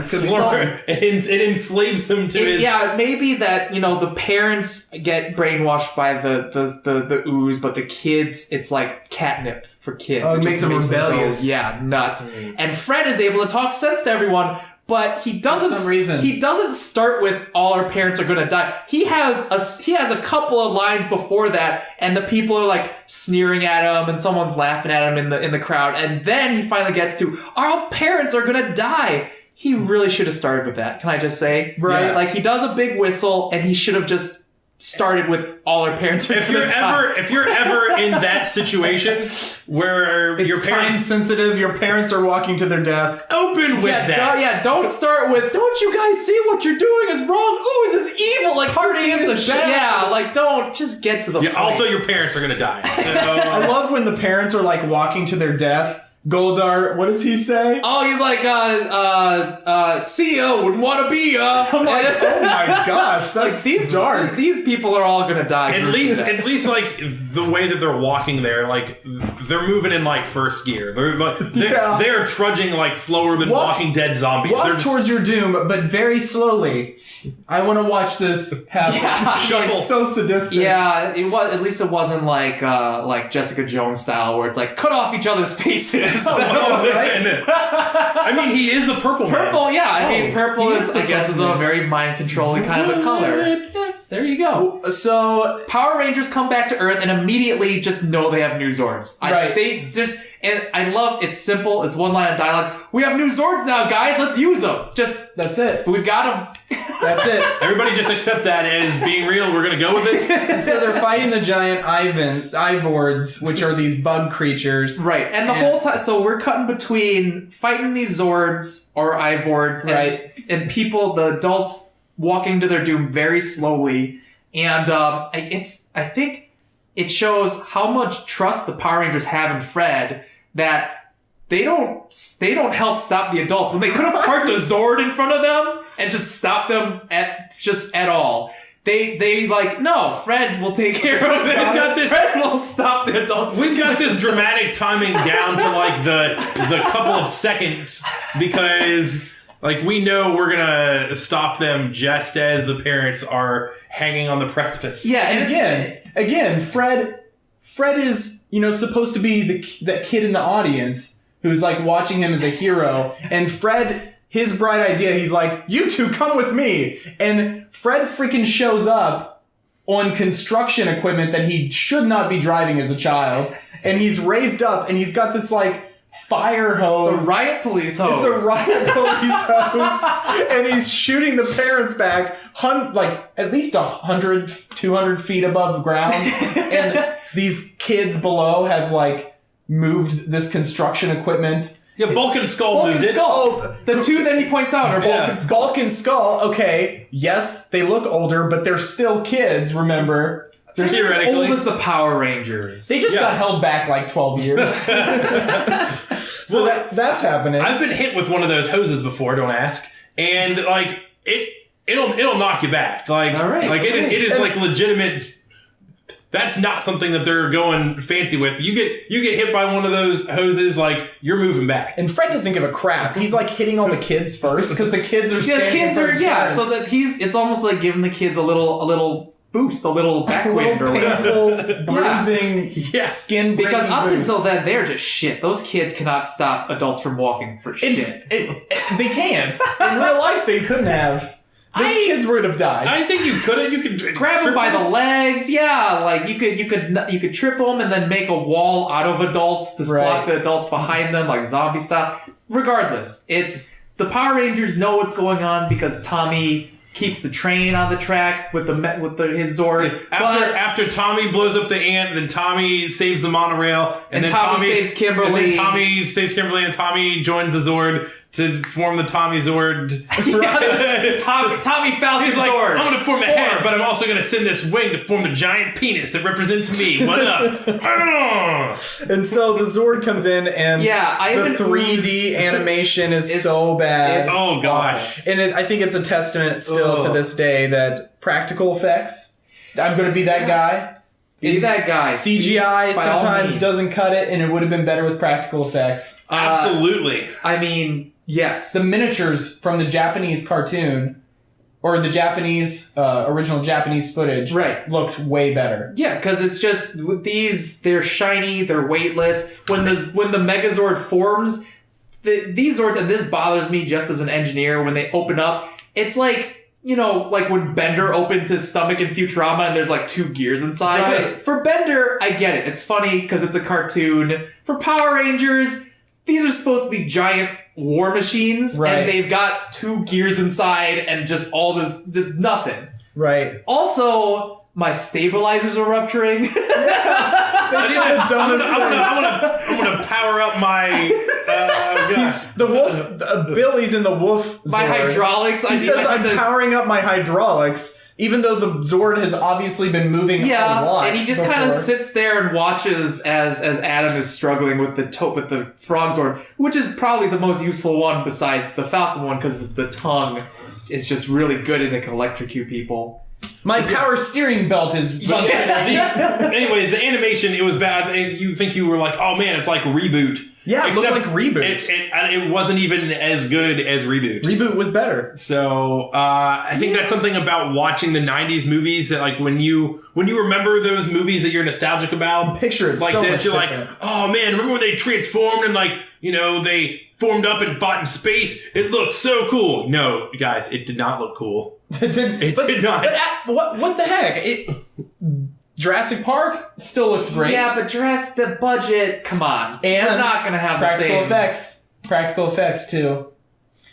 Slurm. It enslaves him to his... Yeah, maybe that, the parents get brainwashed by the ooze, but the kids, it's like catnip for kids. Oh, it just makes them rebellious. Yeah, nuts. And Fred is able to talk sense to everyone, But he doesn't. For some reason. He doesn't start with "all our parents are gonna die." He has a couple of lines before that, and the people are like sneering at him, and someone's laughing at him in the crowd, and then he finally gets to "our parents are gonna die." He really should have started with that. Can I just say, right? Like he does a big whistle, and he should have just started with "all our parents are gonna die." If you're ever in that situation where It's your parents time sensitive, your parents are walking to their death. open with that. Don't start with, "Don't you guys see what you're doing is wrong? Ooh, this is evil." Like, Partying gives a is shit? bad. Yeah, like, don't, just get to the point. Also, your parents are gonna die. So, I love when the parents are like walking to their death. Goldar, what does he say? Oh, he's like, CEO wouldn't want to be, I'm like, oh my gosh, that's dark. These people are all gonna die. At least, like the way that they're walking there, like they're moving in like first gear. They're trudging like slower than Walking Dead zombies. Walk towards your doom, but very slowly. I want to watch this happen. Yeah. It's like so sadistic. Yeah, it was. At least it wasn't like Jessica Jones style, where it's like cut off each other's faces. I mean, he is the purple man. Purple, yeah. I mean, purple he is, is the I guess, is a purple very mind-controlling kind of a color. Yeah, there you go. So Power Rangers come back to Earth and immediately just know they have new Zords. Right. And I love, it's simple, it's one line of dialogue. We have new Zords now, guys, let's use them. that's it. We've got them. That's it. Everybody just accept that as being real. We're gonna go with it. And so they're fighting the giant Ivords, which are these bug creatures. Right. And the whole time, so we're cutting between fighting these Zords or Ivords and people, the adults walking to their doom very slowly. And I think it shows how much trust the Power Rangers have in Fred that they don't help stop the adults when they could have parked a Zord in front of them and just stopped them at all. They like, no, Fred will take care of it. Fred will stop the adults. We've got this dramatic timing down to like the couple of seconds because like we know we're gonna stop them just as the parents are hanging on the precipice. Yeah, and again, Fred is, supposed to be that kid in the audience who's like watching him as a hero, and Fred, his bright idea, he's like, "You two come with me," and Fred freaking shows up on construction equipment that he should not be driving as a child, and he's raised up, and he's got this like fire hose. It's a riot police hose. It's a riot police hose. And he's shooting the parents back like at least 100, 200 feet above ground. And these kids below have like moved this construction equipment. Yeah, Bulk and Skull moved it. The two that he points out are Bulk and Skull. Bulk and Skull, okay, yes, they look older, but they're still kids, remember? They're as old as the Power Rangers. They just got held back like 12 years. So that's happening. I've been hit with one of those hoses before, don't ask. And like it'll knock you back. Like, it is like legitimate. That's not something that they're going fancy with. You get hit by one of those hoses, like you're moving back. And Fred doesn't give a crap. He's like hitting all the kids first because the kids are standing so that it's almost like giving the kids a little boost, a little backwind or whatever. Painful, bruising, skin. Because up boost. until then, they're just shit. Those kids cannot stop adults from walking for shit. They can't. In real life, they couldn't have. Those kids would have died. I think you could. You could grab them by the legs. Yeah, like you could trip them and then make a wall out of adults to block the adults behind them, like zombie style. Regardless, it's the Power Rangers know what's going on because Tommy keeps the train on the tracks with his Zord. After Tommy blows up the ant, then Tommy saves the monorail, and then Tommy saves Kimberly. And then Tommy saves Kimberly, and Tommy joins the Zord to form the Tommy Zord. Tommy Falcon He's like, Zord. I'm going to form the head, but I'm also going to send this wing to form the giant penis that represents me. What up? And so the Zord comes in, and the 3D animation is so bad. Oh gosh! And I think it's a testament still to this day that practical effects. I'm going to be that guy. Be that guy. CGI sometimes doesn't cut it, and it would have been better with practical effects. Absolutely. I mean, yes. The miniatures from the Japanese cartoon, or the Japanese, original Japanese footage, looked way better. Yeah, because it's just, they're shiny, they're weightless. When the Megazord forms, these Zords, and this bothers me just as an engineer, when they open up, it's like, you know, like when Bender opens his stomach in Futurama and there's like 2 gears inside. Right. For Bender, I get it. It's funny because it's a cartoon. For Power Rangers, these are supposed to be giant war machines, right. and they've got 2 gears inside and just all this, nothing. Right. Also, my stabilizers are rupturing. I'm gonna power up my. The wolf. Billy's in the wolf. My Zord. hydraulics. He says, "I'm powering up my hydraulics," even though the Zord has obviously been moving a lot. And he just kind of sits there and watches as Adam is struggling with the Frog Zord, which is probably the most useful one besides the Falcon one, because the tongue is just really good and it can electrocute people. My power steering belt is... Anyways, the animation, it was bad. You think you were like, oh man, it's like Reboot. Yeah, it looked like Reboot. It wasn't even as good as Reboot. Reboot was better. So I think that's something about watching the 90s movies that, like, when you remember those movies that you're nostalgic about, picture it like so this, much you're different. like, oh man, remember when they transformed and, like, you know, they formed up and fought in space? It looked so cool. No, guys, it did not look cool. It did not. But what the heck? Jurassic Park still looks great. Yeah, but the budget, come on. And we're not going to have practical the same. effects. Practical effects, too.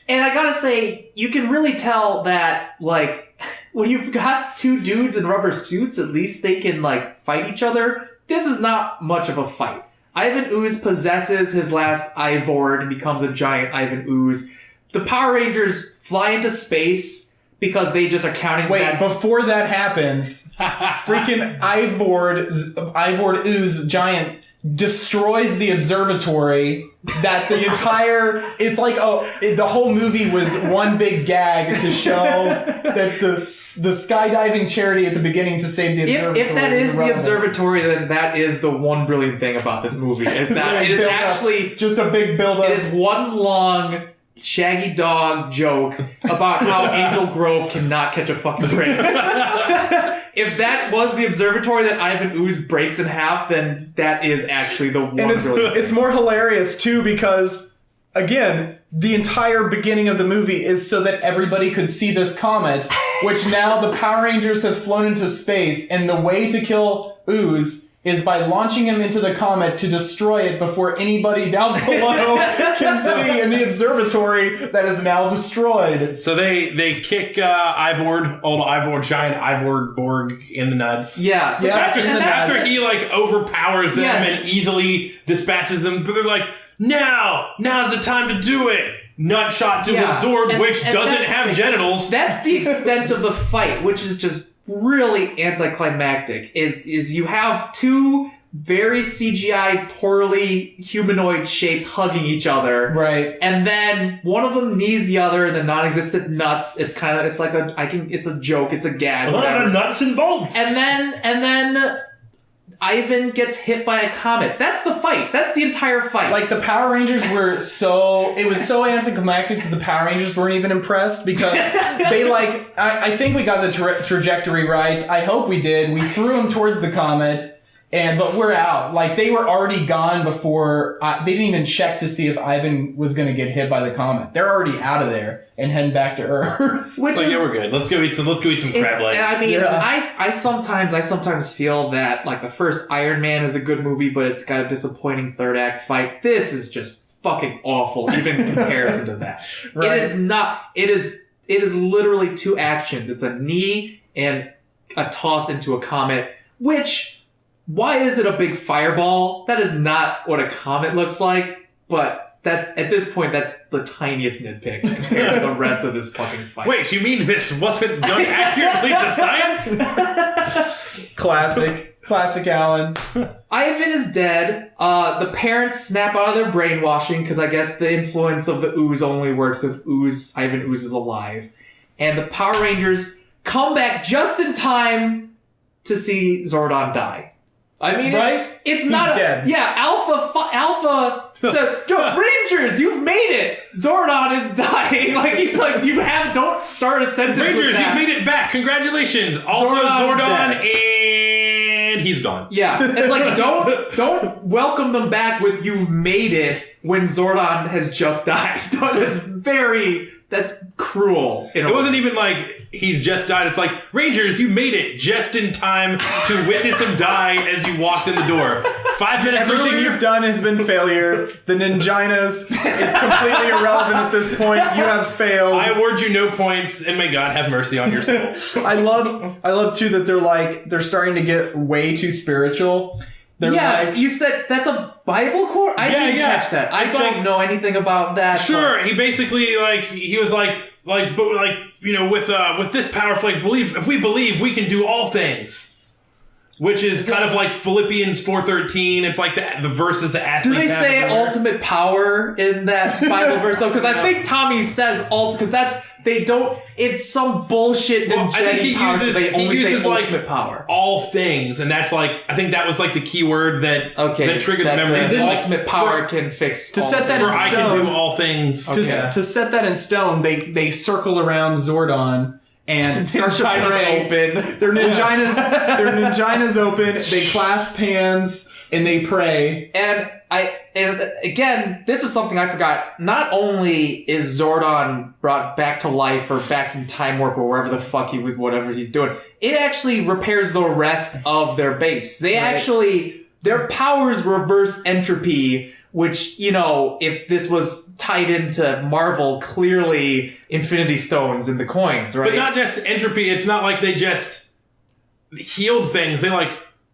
And I gotta say, you can really tell that, like, when you've got 2 dudes in rubber suits, at least they can, like, fight each other. This is not much of a fight. Ivan Ooze possesses his last Ivord and becomes a giant Ivan Ooze. The Power Rangers fly into space because they just are counting that. Wait, before that happens, freaking Ivord Ooze giant destroys the observatory that the entire... It's like the whole movie was one big gag to show that the skydiving charity at the beginning to save the observatory. If that is the observatory, then that is the one brilliant thing about this movie. Is that it is actually... Just a big build-up. It is one long... Shaggy Dog joke about how Angel Grove cannot catch a fucking break. If that was the observatory that Ivan Ooze breaks in half, then that is actually the one. And it's more hilarious too because, again, the entire beginning of the movie is so that everybody could see this comet, which now the Power Rangers have flown into space, and the way to kill Ooze is by launching him into the comet to destroy it before anybody down below can see in the observatory that is now destroyed. So they kick old Ivord, giant Ivord Borg in the nuts. Yeah. So after he, like, overpowers them and easily dispatches them, but they're like, now's the time to do it. Nut shot to his Zord, which doesn't have genitals. That's the extent of the fight, which is just really anticlimactic. Is you have 2 very CGI, poorly humanoid shapes hugging each other, right? And then one of them knees the other in the non-existent nuts. It's a joke, it's a gag. A lot of nuts and bolts. And then Ivan gets hit by a comet. That's the fight. That's the entire fight. Like, the Power Rangers were it was so anticlimactic that the Power Rangers weren't even impressed because they, like, I think we got the trajectory right. I hope we did. We threw them towards the comet, but we're out. Like, they were already gone before, they didn't even check to see if Ivan was going to get hit by the comet. They're already out of there and heading back to Earth. Which is, we're good. Let's go eat some crab legs. I mean, I sometimes feel that, like, the first Iron Man is a good movie, but it's got a disappointing third act fight. This is just fucking awful, even in comparison to that. Right. It is not. It is literally 2 actions. It's a knee and a toss into a comet. Which, why is it a big fireball? That is not what a comet looks like. But at this point, that's the tiniest nitpick compared to the rest of this fucking fight. Wait, you mean this wasn't done accurately to science? Classic Alan. Ivan is dead. The parents snap out of their brainwashing because I guess the influence of the ooze only works if Ivan Ooze is alive. And the Power Rangers come back just in time to see Zordon die. I mean, right? It's not He's dead. Yeah, Alpha. So, Rangers, you've made it. Zordon is dying. Like, he's like, don't start a sentence. Rangers, with that. you've made it back. Congratulations. Also, Zordon and he's gone. Yeah, it's like don't welcome them back with "you've made it" when Zordon has just died. That's cruel. It wasn't even like he's just died. It's like, Rangers, you made it just in time to witness him die as you walked in the door. 5 minutes Everything earlier, you've done has been failure. The Ninjanas, it's completely irrelevant at this point. You have failed. I award you no points, and may God have mercy on your soul. I love too that they're starting to get way too spiritual. You said that's a Bible quote? I didn't catch that. I don't know anything about that. Sure, he basically he was with this powerful if we believe we can do all things. Which is kind of like Philippians 4:13. It's like the verses that athletes do they have say in there. ultimate power in that Bible verse though? Because I think Tommy says because it's some bullshit I think he power, so they only say uses ultimate power. All things, and that's I think that was the key word that triggered the memory. The ultimate power can fix to set that in stone. I can do all things. To set that in stone, they circle around Zordon and start to pray. Open. Their ninjanas open. They clasp hands and they pray. And again, this is something I forgot. Not only is Zordon brought back to life or back in time warp or wherever the fuck he was, whatever he's doing, it actually repairs the rest of their base. Their powers reverse entropy. Which, if this was tied into Marvel, clearly Infinity Stones in the coins, right? But not just entropy. It's not like they just healed things. They,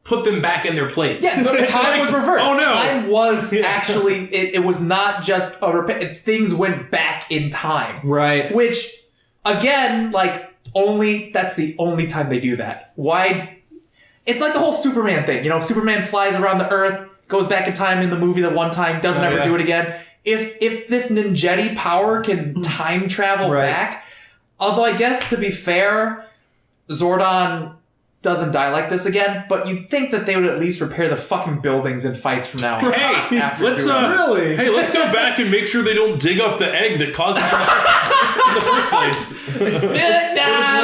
put them back in their place. Yeah, but time was reversed. Oh, no. Time was actually... It was not just a repair. Things went back in time. Right. Which, again, that's the only time they do that. Why... It's like the whole Superman thing. Superman flies around the Earth, goes back in time in the movie the one time, doesn't ever do it again. If this ninjetti power can time travel back, although I guess to be fair, Zordon doesn't die like this again, but you'd think that they would at least repair the fucking buildings in fights from now on. Hey, let's go back and make sure they don't dig up the egg that caused it in the first place. It was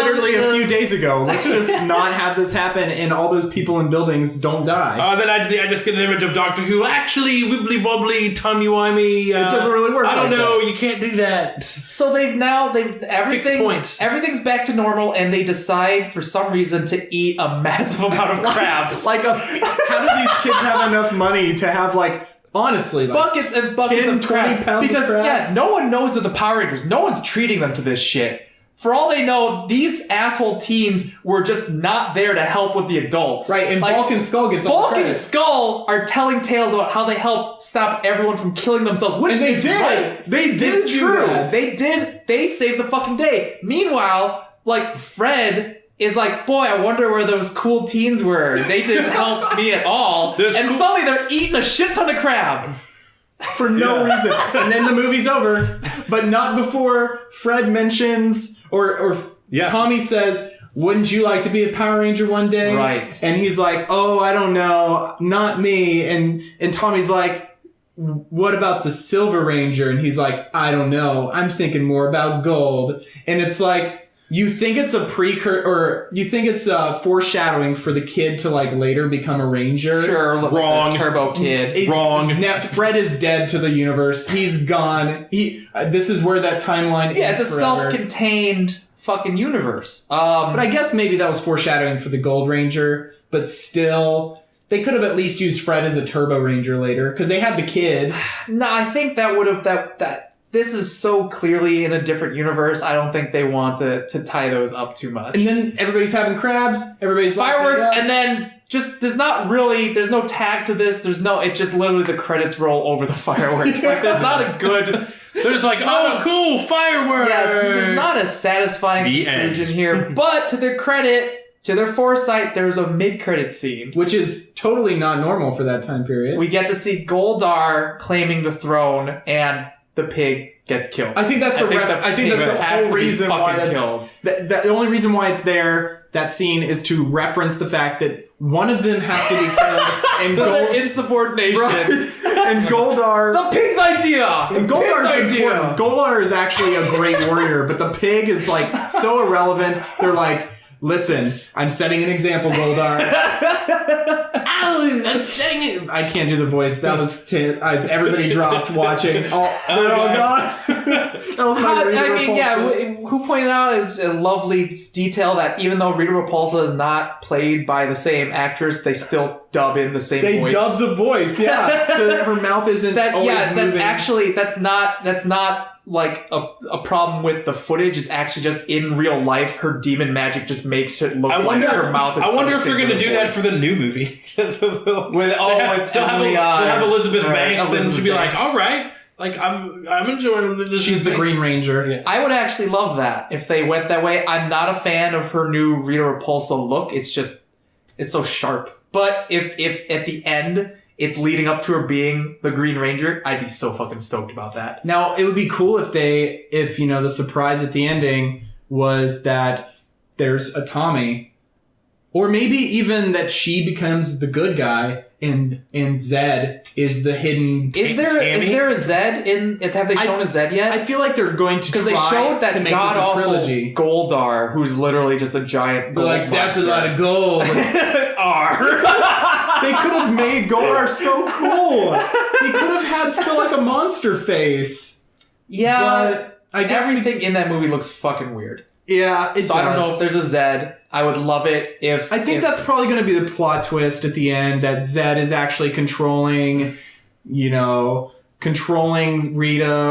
literally a few days ago. Let's just not have this happen, and all those people in buildings don't die. Then I just get an image of Doctor Who. Actually, wibbly wobbly, tummy-wimey. It doesn't really work. I don't know. You can't do that. So everything's back to normal, and they decide for some reason to eat a massive amount of crabs. How do these kids have enough money to have honestly, buckets and buckets 10, of crabs? 20 pounds because of crabs? no one knows of the Power Rangers. No one's treating them to this shit. For all they know, these asshole teens were just not there to help with the adults. Right, and Bulk and Skull gets all the credit. Bulk and Skull are telling tales about how they helped stop everyone from killing themselves. Which they is did. right. They did It's do true. that. They did. They saved the fucking day. Meanwhile, Fred is boy, I wonder where those cool teens were. They didn't help me at all. Suddenly they're eating a shit ton of crab. For no reason. And then the movie's over. But not before Fred mentions, or Tommy says, wouldn't you like to be a Power Ranger one day? Right. And he's like, oh, I don't know. Not me. And Tommy's like, what about the Silver Ranger? And he's like, I don't know. I'm thinking more about gold. And it's you think it's a precursor, or you think it's foreshadowing for the kid to later become a ranger. Sure, wrong. Like Turbo Kid. Wrong. Now, Fred is dead to the universe. He's gone. This is where that timeline ends. Yeah, it's a forever. self-contained fucking universe. But I guess maybe that was foreshadowing for the Gold Ranger. But still, they could have at least used Fred as a Turbo Ranger later because they had the kid. No, I think that would have that. This is so clearly in a different universe. I don't think they want to tie those up too much. And then everybody's having crabs. Everybody's fireworks, and then just there's no tag to this. It's just literally the credits roll over the fireworks. There's not a good. There's cool fireworks. Yeah, there's not a satisfying conclusion here. But to their credit, to their foresight, there's a mid-credit scene, which is totally not normal for that time period. We get to see Goldar claiming the throne and the pig gets killed. I think that's the whole reason why the only reason why it's there. That scene is to reference the fact that one of them has to be killed, and insubordination, right? And Goldar, the pig's idea. And Goldar's important. Goldar is actually a great warrior, but the pig is so irrelevant. They're like, listen, I'm setting an example, Goldar. I'm setting it. I can't do the voice. That was everybody dropped watching. Oh, they're all gone. That was my Rita Repulsa. Who pointed out is a lovely detail that even though Rita Repulsa is not played by the same actress, they still dub in the same voice. They dub the voice, yeah. So that her mouth isn't always moving. That's not like a problem with the footage. It's actually just in real life, her demon magic just makes it look like her mouth is. I wonder if they're going to do that for the new movie. They'll have Elizabeth Banks, and she'll be like, "All right, like I'm enjoying this." She's the Green Ranger. Yeah. I would actually love that if they went that way. I'm not a fan of her new Rita Repulsa look. It's so sharp. But if at the end it's leading up to her being the Green Ranger, I'd be so fucking stoked about that. Now, it would be cool if the surprise at the ending was that there's a Tommy, or maybe even that she becomes the good guy and Zed is the hidden. Is there a Zed in? Have they shown a Zed yet? I feel like they're going to try they showed that to make god this a trilogy. Goldar, who's literally just a giant gold like that's a lot of gold. They could have made Goldar so cool. He could have had still like a monster face. Yeah, but I guess everything in that movie looks fucking weird. Yeah, it does. I don't know if there's a Zed. I would love it if... I think that's probably going to be the plot twist at the end, that Zed is actually controlling Rita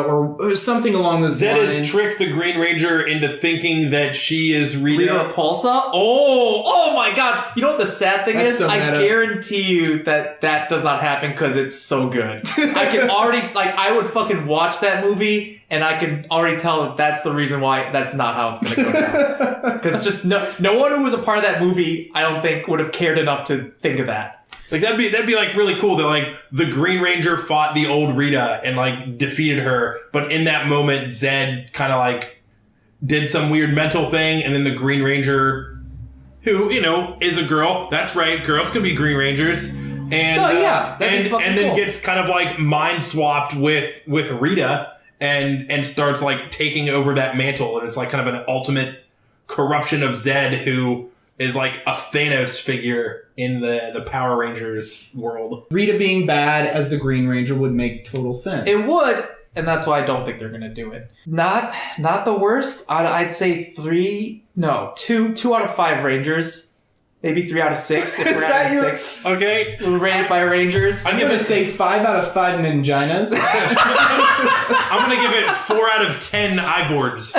or something along those lines. Zed has tricked the Green Ranger into thinking that she is Rita. Rita Repulsa? Oh my god. You know what the sad thing is? So I guarantee you that does not happen because it's so good. I can already... I would fucking watch that movie and I can already tell that that's the reason why that's not how it's going to go down. Because just no one who was a part of that movie, I don't think, would have cared enough to think of that. Like that'd be like really cool that like the Green Ranger fought the old Rita and like defeated her, but in that moment Zed kind of like did some weird mental thing, and then the Green Ranger, who is a girl, that's right, girls can be Green Rangers, and then gets kind of like mind swapped with Rita and starts like taking over that mantle, and it's like kind of an ultimate corruption of Zed, who is like a Thanos figure in the Power Rangers world. Rita being bad as the Green Ranger would make total sense. It would, and that's why I don't think they're going to do it. Not the worst. I'd say 2 out of 5 Rangers. Maybe 3 out of 6 if we're at 6. Okay. Rated by Rangers. I'm going to say 5 out of 5 Ninjinas. I'm going to give it 4 out of 10 Ivords.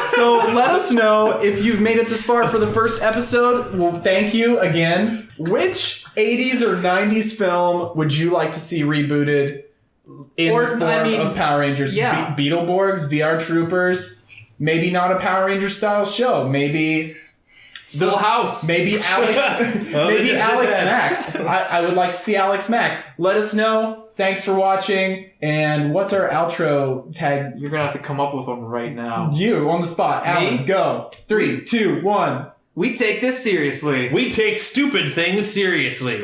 So let us know if you've made it this far for the first episode. Well, thank you again. Which 80s or 90s film would you like to see rebooted in the form of Power Rangers? Yeah. Beetleborgs, VR Troopers, maybe not a Power Ranger style show. Maybe... Full House. Maybe Alex Mack. I would like to see Alex Mack. Let us know. Thanks for watching. And what's our outro tag? You're going to have to come up with one right now. You, on the spot. Alan, go. 3, 2, 1. We take this seriously. We take stupid things seriously.